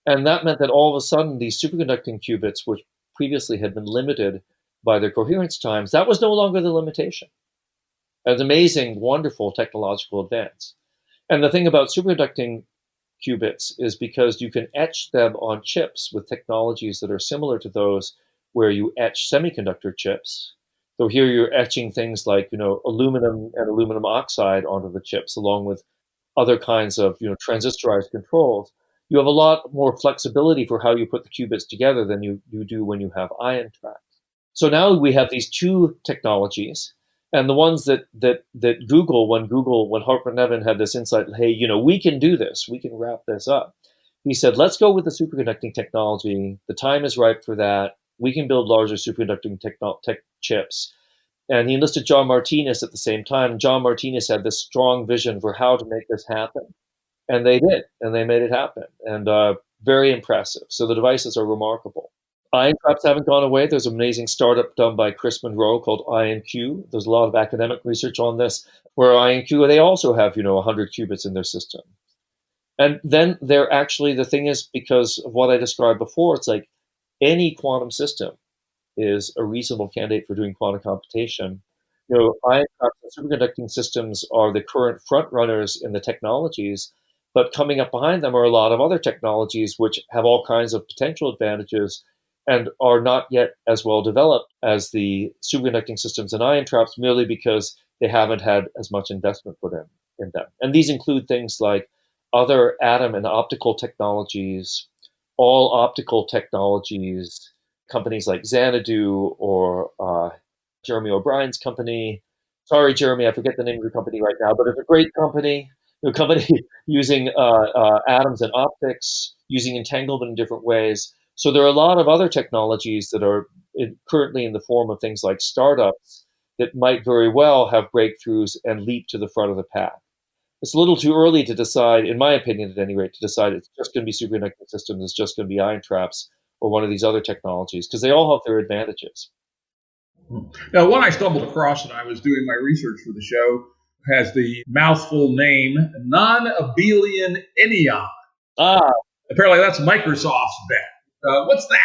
And that meant that all of a sudden these superconducting qubits, which previously had been limited by their coherence times, that was no longer the limitation. An amazing, wonderful technological advance. And the thing about superconducting qubits is because you can etch them on chips with technologies that are similar to those where you etch semiconductor chips. So here you're etching things like, aluminum and aluminum oxide onto the chips, along with other kinds of, transistorized controls. You have a lot more flexibility for how you put the qubits together than you do when you have ion traps. So now we have these two technologies, and the ones that when Hartmut Nevin had this insight, hey, we can do this, we can wrap this up. He said, let's go with the superconducting technology. The time is ripe for that. We can build larger superconducting tech chips. And he enlisted John Martinez at the same time. John Martinez had this strong vision for how to make this happen. And they did, and they made it happen. And very impressive. So the devices are remarkable. Ion traps haven't gone away. There's an amazing startup done by Chris Monroe called IonQ. There's a lot of academic research on this, where IonQ, they also have, 100 qubits in their system. And then they're actually, the thing is, because of what I described before, it's like any quantum system is a reasonable candidate for doing quantum computation. Ion traps and superconducting systems are the current front runners in the technologies, but coming up behind them are a lot of other technologies which have all kinds of potential advantages and are not yet as well developed as the superconducting systems and ion traps, merely because they haven't had as much investment put in them. And these include things like other atom and optical technologies, all optical technologies, companies like Xanadu or Jeremy O'Brien's company. Sorry, Jeremy, I forget the name of your company right now, but it's a great company. A company using atoms and optics, using entanglement in different ways. So there are a lot of other technologies that are currently in the form of things like startups that might very well have breakthroughs and leap to the front of the pack. It's a little too early to decide, in my opinion at any rate, to decide it's just going to be superconducting systems, it's just going to be ion traps, or one of these other technologies, because they all have their advantages. Now, one I stumbled across when I was doing my research for the show has the mouthful name non-abelian anyon. Apparently that's Microsoft's bet. What's that?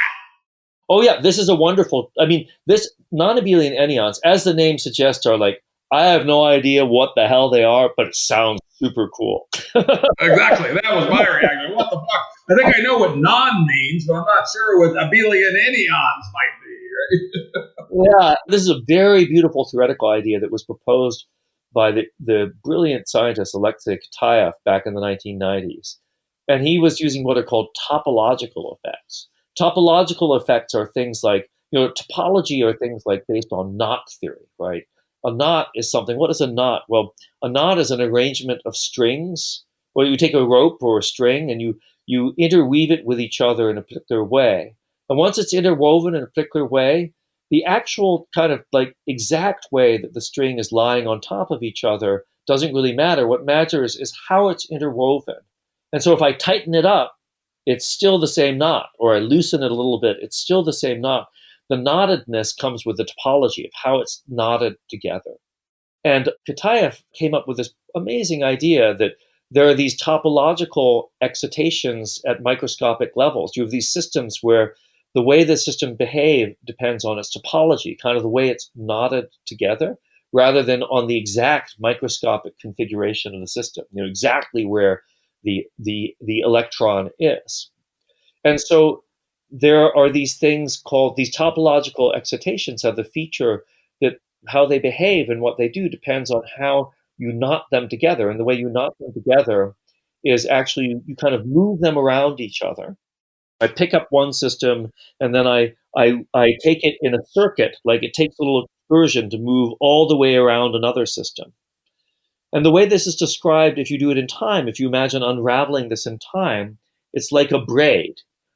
Oh, yeah, this is a wonderful, this non-abelian anyons, as the name suggests, are like, I have no idea what the hell they are, but it sounds super cool. Exactly. That was my reaction. What the fuck? I think I know what non means, but I'm not sure what abelian anyons might be. Right? Yeah, this is a very beautiful theoretical idea that was proposed by the brilliant scientist Alexei Kitaev back in the 1990s. And he was using what are called topological effects. Topological effects are things like, topology are things like based on knot theory, right? A knot is something. What is a knot? Well, a knot is an arrangement of strings. Well, you take a rope or a string and you interweave it with each other in a particular way. And once it's interwoven in a particular way, the actual kind of like exact way that the string is lying on top of each other doesn't really matter. What matters is how it's interwoven. And so if I tighten it up, it's still the same knot, or I loosen it a little bit, it's still the same knot. The knottedness comes with the topology of how it's knotted together. And Kitaev came up with this amazing idea that there are these topological excitations at microscopic levels. You have these systems where the way the system behaves depends on its topology, kind of the way it's knotted together, rather than on the exact microscopic configuration of the system, exactly where the electron is. And so there are these things called, these topological excitations have the feature that how they behave and what they do depends on how you knot them together. And the way you knot them together is actually you kind of move them around each other. I pick up one system and then I take it in a circuit, like it takes a little excursion to move all the way around another system. And the way this is described, if you do it in time, if you imagine unraveling this in time, it's like a braid.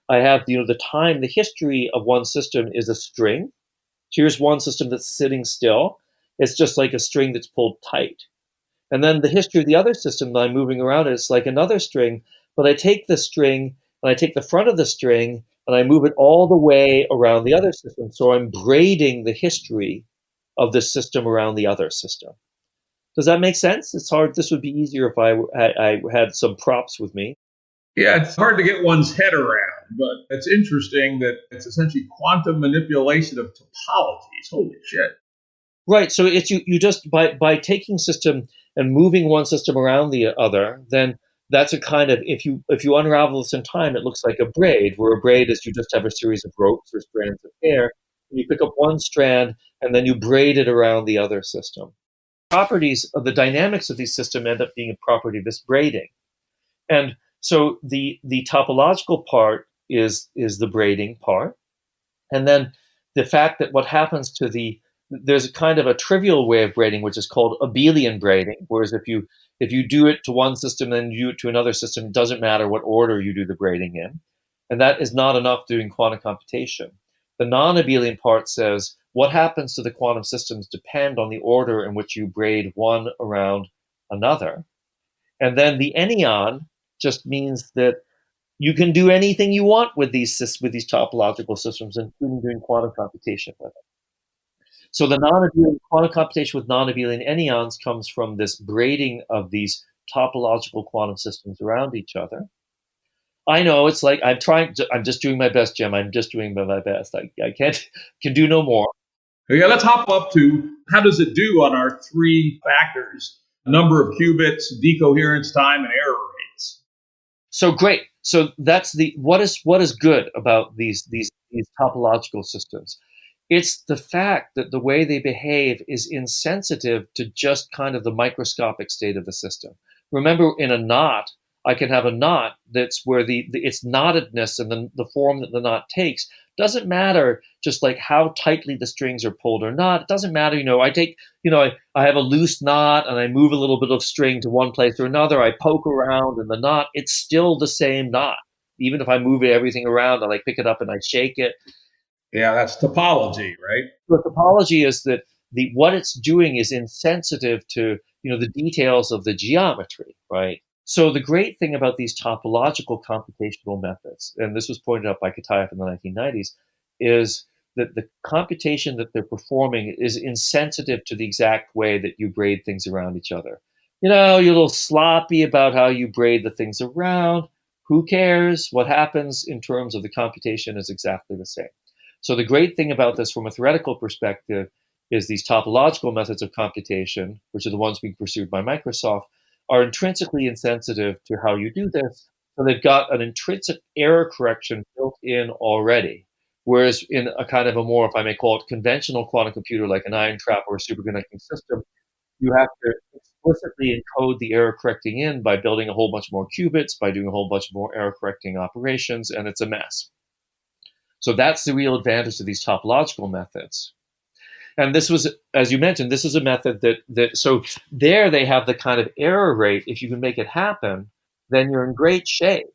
I have, the time, the history of one system is a string. Here's one system that's sitting still. It's just like a string that's pulled tight. And then the history of the other system that I'm moving around, it's like another string, but I take the string and I take the front of the string and I move it all the way around the other system. So I'm braiding the history of this system around the other system. Does that make sense? It's hard. This would be easier if I had some props with me. Yeah, it's hard to get one's head around, but it's interesting that it's essentially quantum manipulation of topologies. Holy shit. Right. So it's you just by taking system and moving one system around the other, then that's a kind of, if you unravel this in time, it looks like a braid, where a braid is you just have a series of ropes or strands of hair. And you pick up one strand and then you braid it around the other system. Properties of the dynamics of these systems end up being a property of this braiding. And so the topological part is the braiding part. And then the fact that what happens to there's a kind of a trivial way of braiding, which is called abelian braiding. Whereas if you do it to one system, then you do it to another system, it doesn't matter what order you do the braiding in. And that is not enough doing quantum computation. The non-abelian part says what happens to the quantum systems depend on the order in which you braid one around another. And then the enneon just means that you can do anything you want with these topological systems, including doing quantum computation with it. So the non-abelian quantum computation with non-abelian enneons comes from this braiding of these topological quantum systems around each other. I know it's like I'm just doing my best, Jim. I'm just doing my best. I can do no more. Yeah, let's hop up to how does it do on our three factors: number of qubits, decoherence time, and error rates. So great. So that's what is good about these topological systems. It's the fact that the way they behave is insensitive to just kind of the microscopic state of the system. Remember, in a knot, I can have a knot that's where its knottedness and the form that the knot takes doesn't matter, just like how tightly the strings are pulled or not. It doesn't matter, I have a loose knot and I move a little bit of string to one place or another. I poke around in the knot. It's still the same knot. Even if I move everything around and I pick it up and I shake it. Yeah, that's topology, right? The topology is that what it's doing is insensitive to, the details of the geometry, right? So the great thing about these topological computational methods, and this was pointed out by Kitaev in the 1990s, is that the computation that they're performing is insensitive to the exact way that you braid things around each other. You're a little sloppy about how you braid the things around. Who cares? What happens in terms of the computation is exactly the same. So the great thing about this from a theoretical perspective is these topological methods of computation, which are the ones being pursued by Microsoft, are intrinsically insensitive to how you do this. So they've got an intrinsic error correction built in already. Whereas in a kind of a more, if I may call it, conventional quantum computer like an ion trap or a superconducting system, you have to explicitly encode the error correcting in by building a whole bunch more qubits, by doing a whole bunch more error correcting operations, and it's a mess. So that's the real advantage of these topological methods. And this was, as you mentioned, this is a method so there they have the kind of error rate. If you can make it happen, then you're in great shape.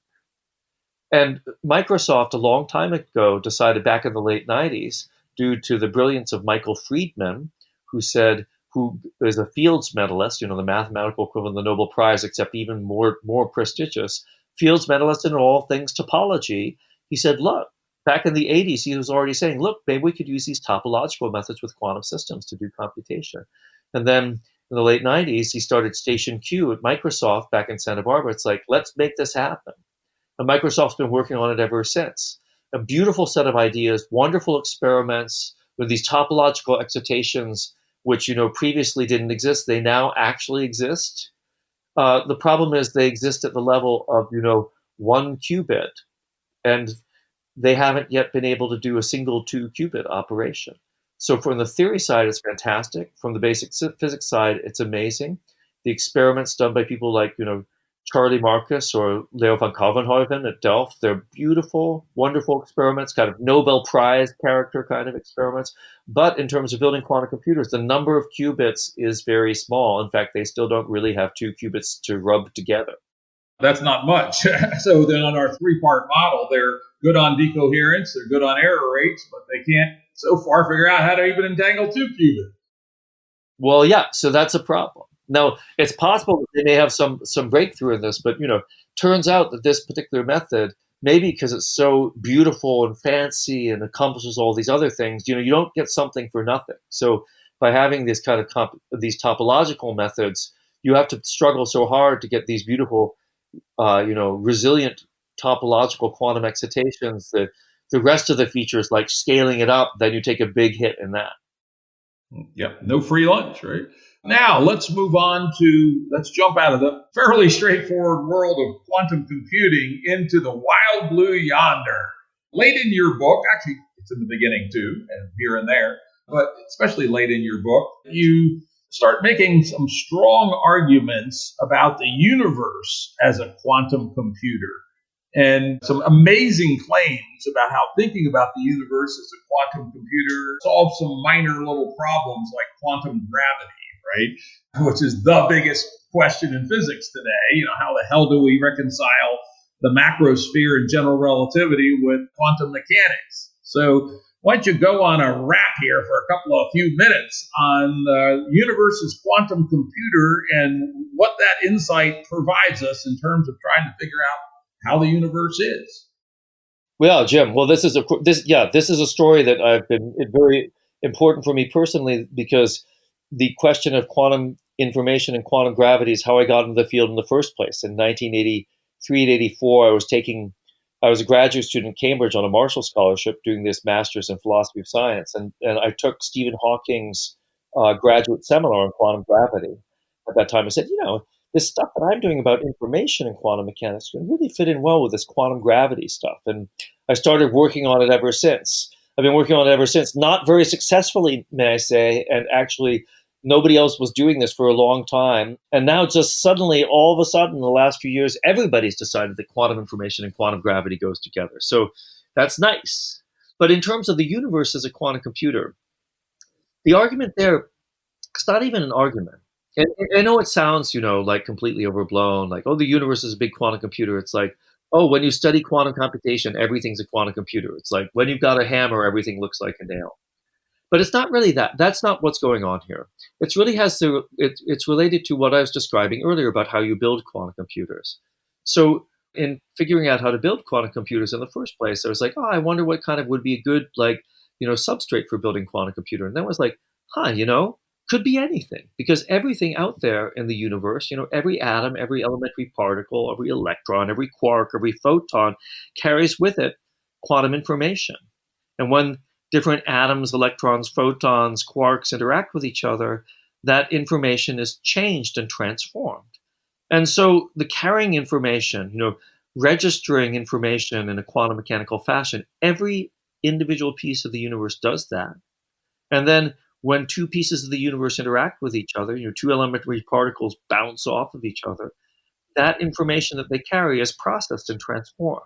And Microsoft, a long time ago, decided back in the late 90s, due to the brilliance of Michael Friedman, who is a Fields medalist, the mathematical equivalent of the Nobel Prize, except even more prestigious, Fields medalist in all things topology. He said, look, back in the 80s, he was already saying, look, maybe we could use these topological methods with quantum systems to do computation. And then in the late 90s, he started Station Q at Microsoft back in Santa Barbara. It's like, let's make this happen. And Microsoft's been working on it ever since. A beautiful set of ideas, wonderful experiments with these topological excitations, which, previously didn't exist. They now actually exist. The problem is they exist at the level of, 1 qubit. And they haven't yet been able to do a single 2-qubit operation. So from the theory side, it's fantastic. From the basic physics side, it's amazing. The experiments done by people like, Charlie Marcus or Leo van Couwenhoven at Delft, they're beautiful, wonderful experiments, kind of Nobel Prize character kind of experiments. But in terms of building quantum computers, the number of qubits is very small. In fact, they still don't really have 2 qubits to rub together. That's not much. So then on our 3-part model, they're good on decoherence, they're good on error rates, but they can't so far figure out how to even entangle 2 qubits. Well, yeah, so that's a problem. Now, it's possible that they may have some breakthrough in this, but, turns out that this particular method, maybe because it's so beautiful and fancy and accomplishes all these other things, you don't get something for nothing. So by having this kind of these topological methods, you have to struggle so hard to get these beautiful resilient topological quantum excitations that the rest of the features, like scaling it up, then you take a big hit in that. Yeah, no free lunch, right? Now let's jump out of the fairly straightforward world of quantum computing into the wild blue yonder. Late in your book, actually it's in the beginning too, and here and there, but especially late in your book, you start making some strong arguments about the universe as a quantum computer and some amazing claims about how thinking about the universe as a quantum computer solves some minor little problems like quantum gravity, right? Which is the biggest question in physics today. How the hell do we reconcile the macrosphere and general relativity with quantum mechanics? So why don't you go on a rap here for a few minutes on the universe's quantum computer and what that insight provides us in terms of trying to figure out how the universe is. Well, Jim, this is a story that I've been very important for me personally, because the question of quantum information and quantum gravity is how I got into the field in the first place. In 1983 and 84, I was a graduate student at Cambridge on a Marshall Scholarship doing this master's in philosophy of science, and I took Stephen Hawking's graduate seminar on quantum gravity. At that time, I said, this stuff that I'm doing about information and quantum mechanics can really fit in well with this quantum gravity stuff. And I started working on it ever since. I've been working on it ever since, not very successfully, may I say, and actually nobody else was doing this for a long time. And now just suddenly, all of a sudden, in the last few years, everybody's decided that quantum information and quantum gravity goes together. So that's nice. But in terms of the universe as a quantum computer, the argument there, it's not even an argument. And I know it sounds, like completely overblown, like, oh, the universe is a big quantum computer. It's like, oh, when you study quantum computation, everything's a quantum computer. It's like, when you've got a hammer, everything looks like a nail. But it's not really that. That's not what's going on here. It's related to what I was describing earlier about how you build quantum computers. So in figuring out how to build quantum computers in the first place, I was like, oh, I wonder what kind of would be a good, substrate for building quantum computer. And then I was like, could be anything, because everything out there in the universe, every atom, every elementary particle, every electron, every quark, every photon carries with it quantum information. And when different atoms, electrons, photons, quarks interact with each other, that information is changed and transformed. And so the carrying information, registering information in a quantum mechanical fashion, every individual piece of the universe does that. And then when two pieces of the universe interact with each other, two elementary particles bounce off of each other, that information that they carry is processed and transformed.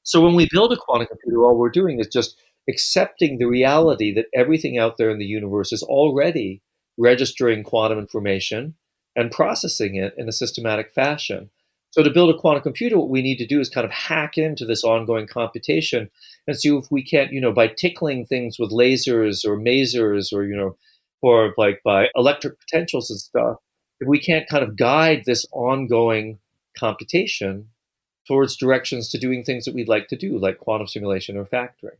So when we build a quantum computer, all we're doing is just accepting the reality that everything out there in the universe is already registering quantum information and processing it in a systematic fashion. So to build a quantum computer, what we need to do is kind of hack into this ongoing computation and see if we can't, by tickling things with lasers or masers or like by electric potentials and stuff, if we can't kind of guide this ongoing computation towards directions to doing things that we'd like to do, like quantum simulation or factoring.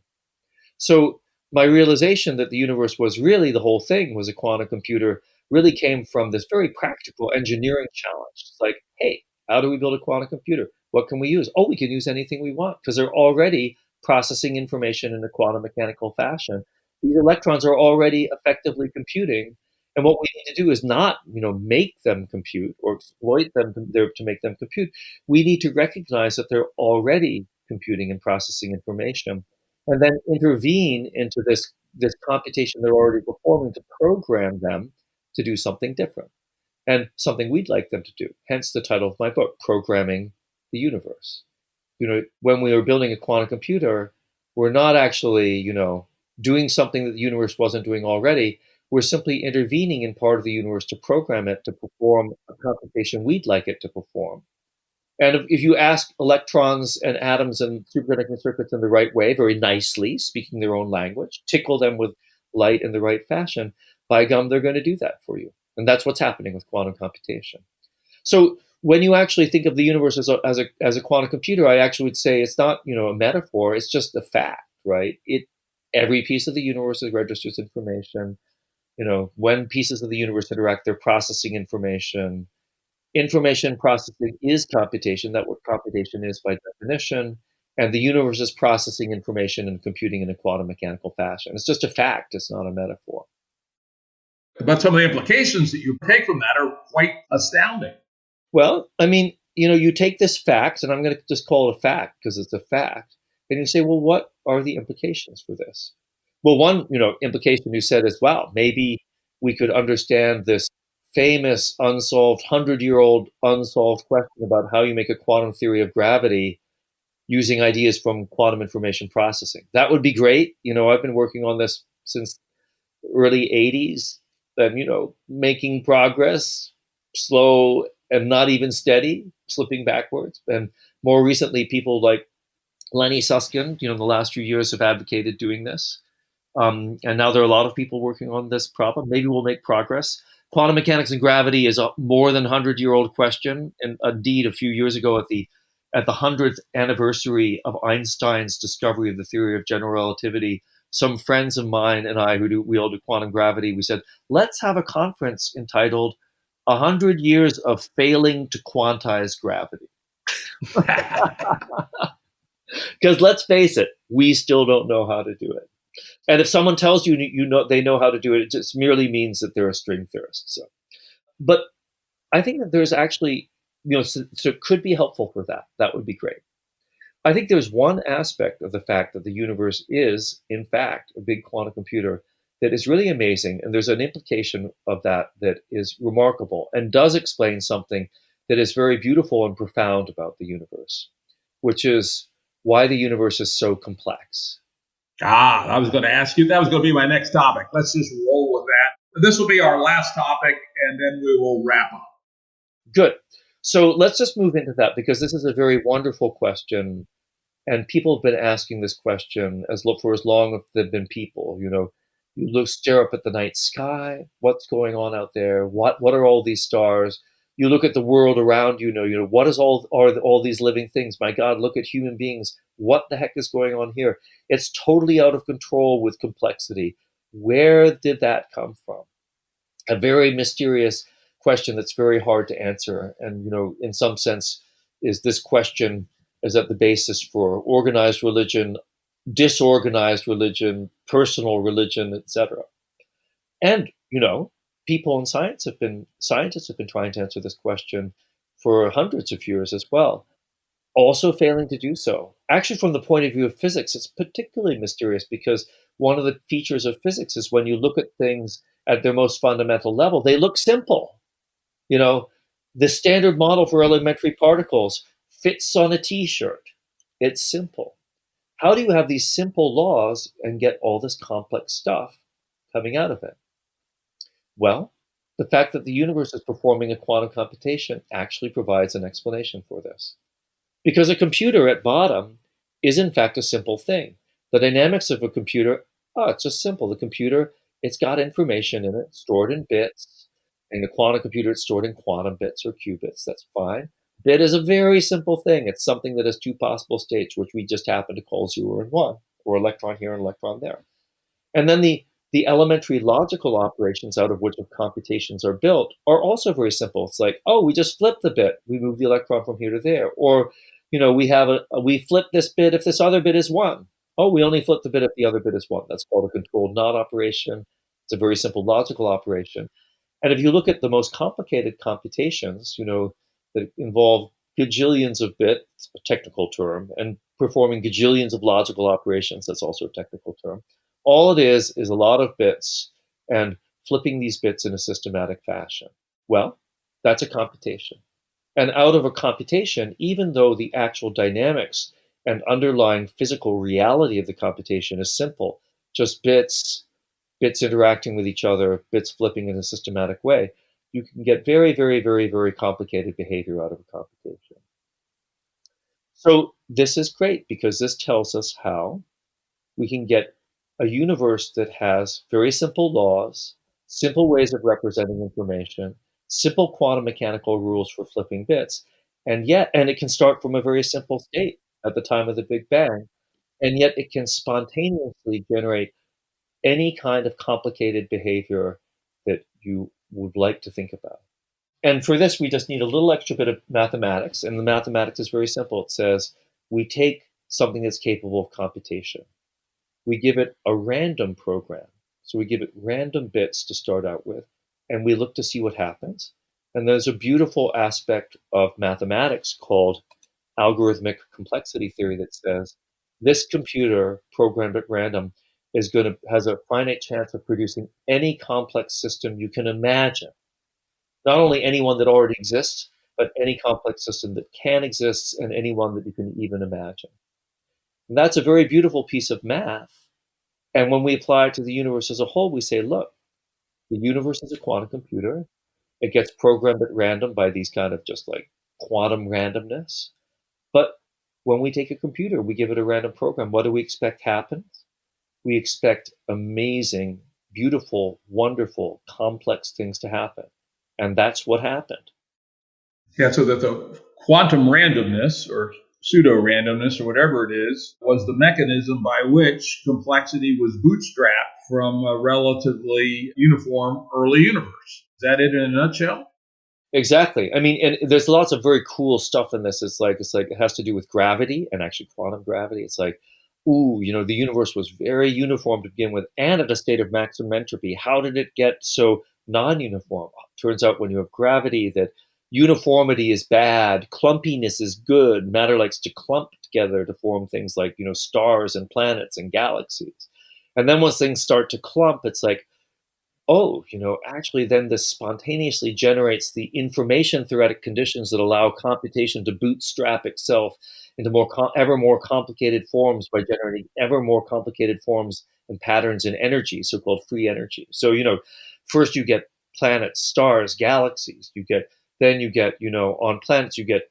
So my realization that the universe was really, the whole thing was a quantum computer, really came from this very practical engineering challenge. It's like, hey, how do we build a quantum computer? What can we use? Oh, we can use anything we want, because they're already processing information in a quantum mechanical fashion. These electrons are already effectively computing. And what we need to do is not, make them compute or exploit them to make them compute. We need to recognize that they're already computing and processing information, and then intervene into this computation they're already performing to program them to do something different and something we'd like them to do. Hence the title of my book, Programming the Universe. When we are building a quantum computer, we're not actually, doing something that the universe wasn't doing already. We're simply intervening in part of the universe to program it to perform a computation we'd like it to perform. And if you ask electrons and atoms and superconducting circuits in the right way, very nicely, speaking their own language, tickle them with light in the right fashion, by gum, they're going to do that for you. And that's what's happening with quantum computation. So when you actually think of the universe as a quantum computer, I actually would say it's not, a metaphor, it's just a fact, right? Every piece of the universe registers information. When pieces of the universe interact, they're processing information. Information processing is computation. That's what computation is by definition. And the universe is processing information and computing in a quantum mechanical fashion. It's just a fact. It's not a metaphor. But some of the implications that you take from that are quite astounding. Well, I mean, you take this fact, and I'm going to just call it a fact because it's a fact, and you say, well, what are the implications for this? Well, one, implication you said is, wow, maybe we could understand this famous unsolved 100-year-old unsolved question about how you make a quantum theory of gravity using ideas from quantum information processing. That would be great. I've been working on this since early 80s and, making progress, slow and not even steady, slipping backwards. And more recently, people like Lenny Susskind, in the last few years have advocated doing this. And now there are a lot of people working on this problem. Maybe we'll make progress. Quantum mechanics and gravity is a more than 100-year-old question. And indeed, a few years ago at the 100th anniversary of Einstein's discovery of the theory of general relativity, some friends of mine and I we all do quantum gravity, we said, let's have a conference entitled 100 Years of Failing to Quantize Gravity. Because let's face it, we still don't know how to do it. And if someone tells you they know how to do it, it just merely means that they're a string theorist. So, but I think that there's actually, so it could be helpful for that. That would be great. I think there's one aspect of the fact that the universe is, in fact, a big quantum computer that is really amazing. And there's an implication of that is remarkable and does explain something that is very beautiful and profound about the universe, which is why the universe is so complex. I was going to ask you, that was going to be my next topic. Let's just roll with that. This will be our last topic, and then we will wrap up. Good. So let's just move into that, because this is a very wonderful question. And people have been asking this question for as long as there have been people. You stare up at the night sky. What's going on out there? What are all these stars? You look at the world around you. What are all these living things? My God, look at human beings. What the heck is going on here? It's totally out of control with complexity. Where did that come from? A very mysterious question that's very hard to answer. And in some sense, this question is at the basis for organized religion, disorganized religion, personal religion, etc. And people in scientists have been trying to answer this question for hundreds of years as well, also failing to do so. Actually, from the point of view of physics, it's particularly mysterious, because one of the features of physics is when you look at things at their most fundamental level, they look simple. The standard model for elementary particles fits on a t-shirt. It's simple. How do you have these simple laws and get all this complex stuff coming out of it? Well, the fact that the universe is performing a quantum computation actually provides an explanation for this. Because a computer at bottom is in fact a simple thing. The dynamics of a computer, it's just simple. The computer, it's got information in it, stored in bits. In a quantum computer, it's stored in quantum bits or qubits. That's fine. Bit is a very simple thing. It's something that has two possible states, which we just happen to call 0 and 1, or electron here and electron there. And then the elementary logical operations out of which computations are built are also very simple. It's like, we just flip the bit. We move the electron from here to there. Or, we flip this bit if this other bit is 1. We only flip the bit if the other bit is 1. That's called a controlled NOT operation. It's a very simple logical operation. And if you look at the most complicated computations, that involve gajillions of bits, a technical term, and performing gajillions of logical operations, that's also a technical term. All it is a lot of bits and flipping these bits in a systematic fashion. Well, that's a computation. And out of a computation, even though the actual dynamics and underlying physical reality of the computation is simple, just bits interacting with each other, bits flipping in a systematic way, you can get very, very, very, very complicated behavior out of a computation. So this is great, because this tells us how we can get a universe that has very simple laws, simple ways of representing information, simple quantum mechanical rules for flipping bits, and it can start from a very simple state at the time of the Big Bang, and yet it can spontaneously generate any kind of complicated behavior that you would like to think about. And for this, we just need a little extra bit of mathematics, and the mathematics is very simple. It says we take something that's capable of computation. We give it a random program. So we give it random bits to start out with, and we look to see what happens. And there's a beautiful aspect of mathematics called algorithmic complexity theory that says this computer programmed at random has a finite chance of producing any complex system you can imagine. Not only any one that already exists, but any complex system that can exist and any one that you can even imagine. And that's a very beautiful piece of math. And when we apply it to the universe as a whole, we say, look, the universe is a quantum computer. It gets programmed at random by these kind of just like quantum randomness. But when we take a computer, we give it a random program. What do we expect happens? We expect amazing, beautiful, wonderful, complex things to happen. And that's what happened. Yeah, so that the quantum randomness or pseudo-randomness or whatever it is was the mechanism by which complexity was bootstrapped from a relatively uniform early universe. Is that it in a nutshell? Exactly. I mean, and there's lots of very cool stuff in this. It's like it has to do with gravity and actually quantum gravity. It's like, the universe was very uniform to begin with and at a state of maximum entropy. How did it get so non-uniform? Turns out when you have gravity, that uniformity is bad, clumpiness is good. Matter likes to clump together to form things like, stars and planets and galaxies. And then once things start to clump, it's like, actually then this spontaneously generates the information theoretic conditions that allow computation to bootstrap itself into ever more complicated forms by generating ever more complicated forms and patterns in energy, so-called free energy. So, first you get planets, stars, galaxies. You get, on planets, you get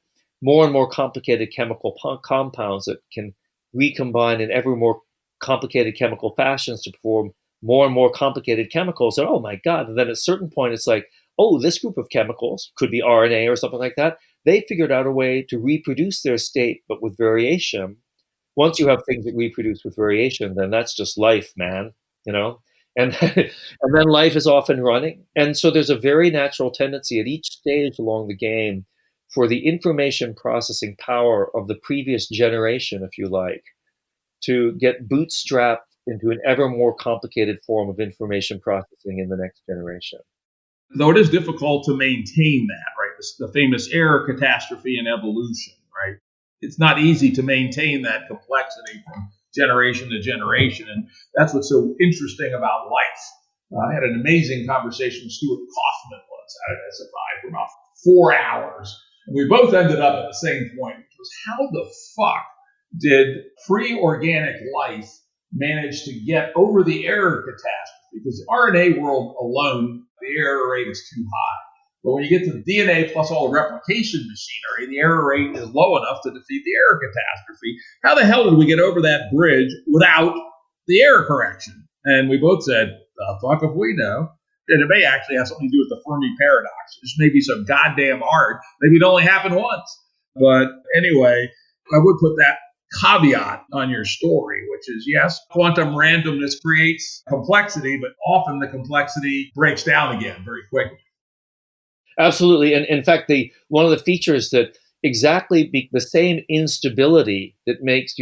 more and more complicated chemical compounds that can recombine in ever more complicated chemical fashions to perform more and more complicated chemicals. And oh my God. And then at a certain point, it's like, this group of chemicals, could be RNA or something like that, they figured out a way to reproduce their state, but with variation. Once you have things that reproduce with variation, then that's just life, man, and then life is off and running. And so there's a very natural tendency at each stage along the game for the information processing power of the previous generation, if you like, to get bootstrapped into an ever more complicated form of information processing in the next generation. Though it is difficult to maintain that, right? The famous error catastrophe in evolution, right? It's not easy to maintain that complexity from generation to generation. And that's what's so interesting about life. I had an amazing conversation with Stuart Kaufman once out at SFI for about 4 hours. And we both ended up at the same point, which was how the fuck did pre-organic life manage to get over the error catastrophe? Because the RNA world alone, the error rate is too high. But when you get to the DNA plus all the replication machinery, the error rate is low enough to defeat the error catastrophe. How the hell did we get over that bridge without the error correction? And we both said, the fuck if we know. And it may actually have something to do with the Fermi paradox. This may be so goddamn hard. Maybe it only happened once. But anyway, I would put that caveat on your story, which is, yes, quantum randomness creates complexity, but often the complexity breaks down again very quickly. Absolutely. And in fact, one of the features that exactly the same instability that makes,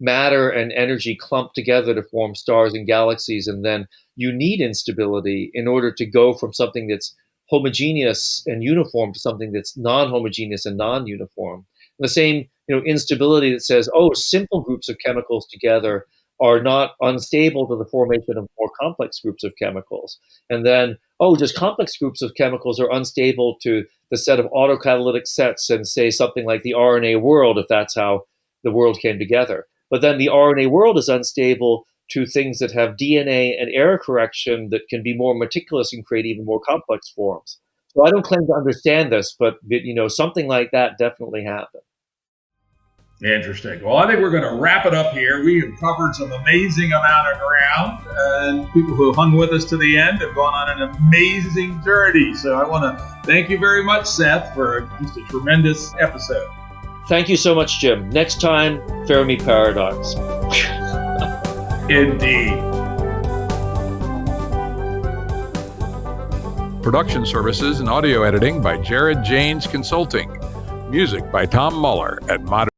matter and energy clump together to form stars and galaxies, and then you need instability in order to go from something that's homogeneous and uniform to something that's non-homogeneous and non-uniform. The same, instability that says, simple groups of chemicals together are not unstable to the formation of more complex groups of chemicals. And then, just complex groups of chemicals are unstable to the set of autocatalytic sets and say something like the RNA world, if that's how the world came together. But then the RNA world is unstable to things that have DNA and error correction that can be more meticulous and create even more complex forms. So I don't claim to understand this, but something like that definitely happened. Interesting. Well, I think we're going to wrap it up here. We have covered some amazing amount of ground, and people who have hung with us to the end have gone on an amazing journey. So I want to thank you very much, Seth, for just a tremendous episode. Thank you so much, Jim. Next time, Fermi paradox. Indeed. Production services and audio editing by Jared Janes Consulting. Music by Tom Muller at Modern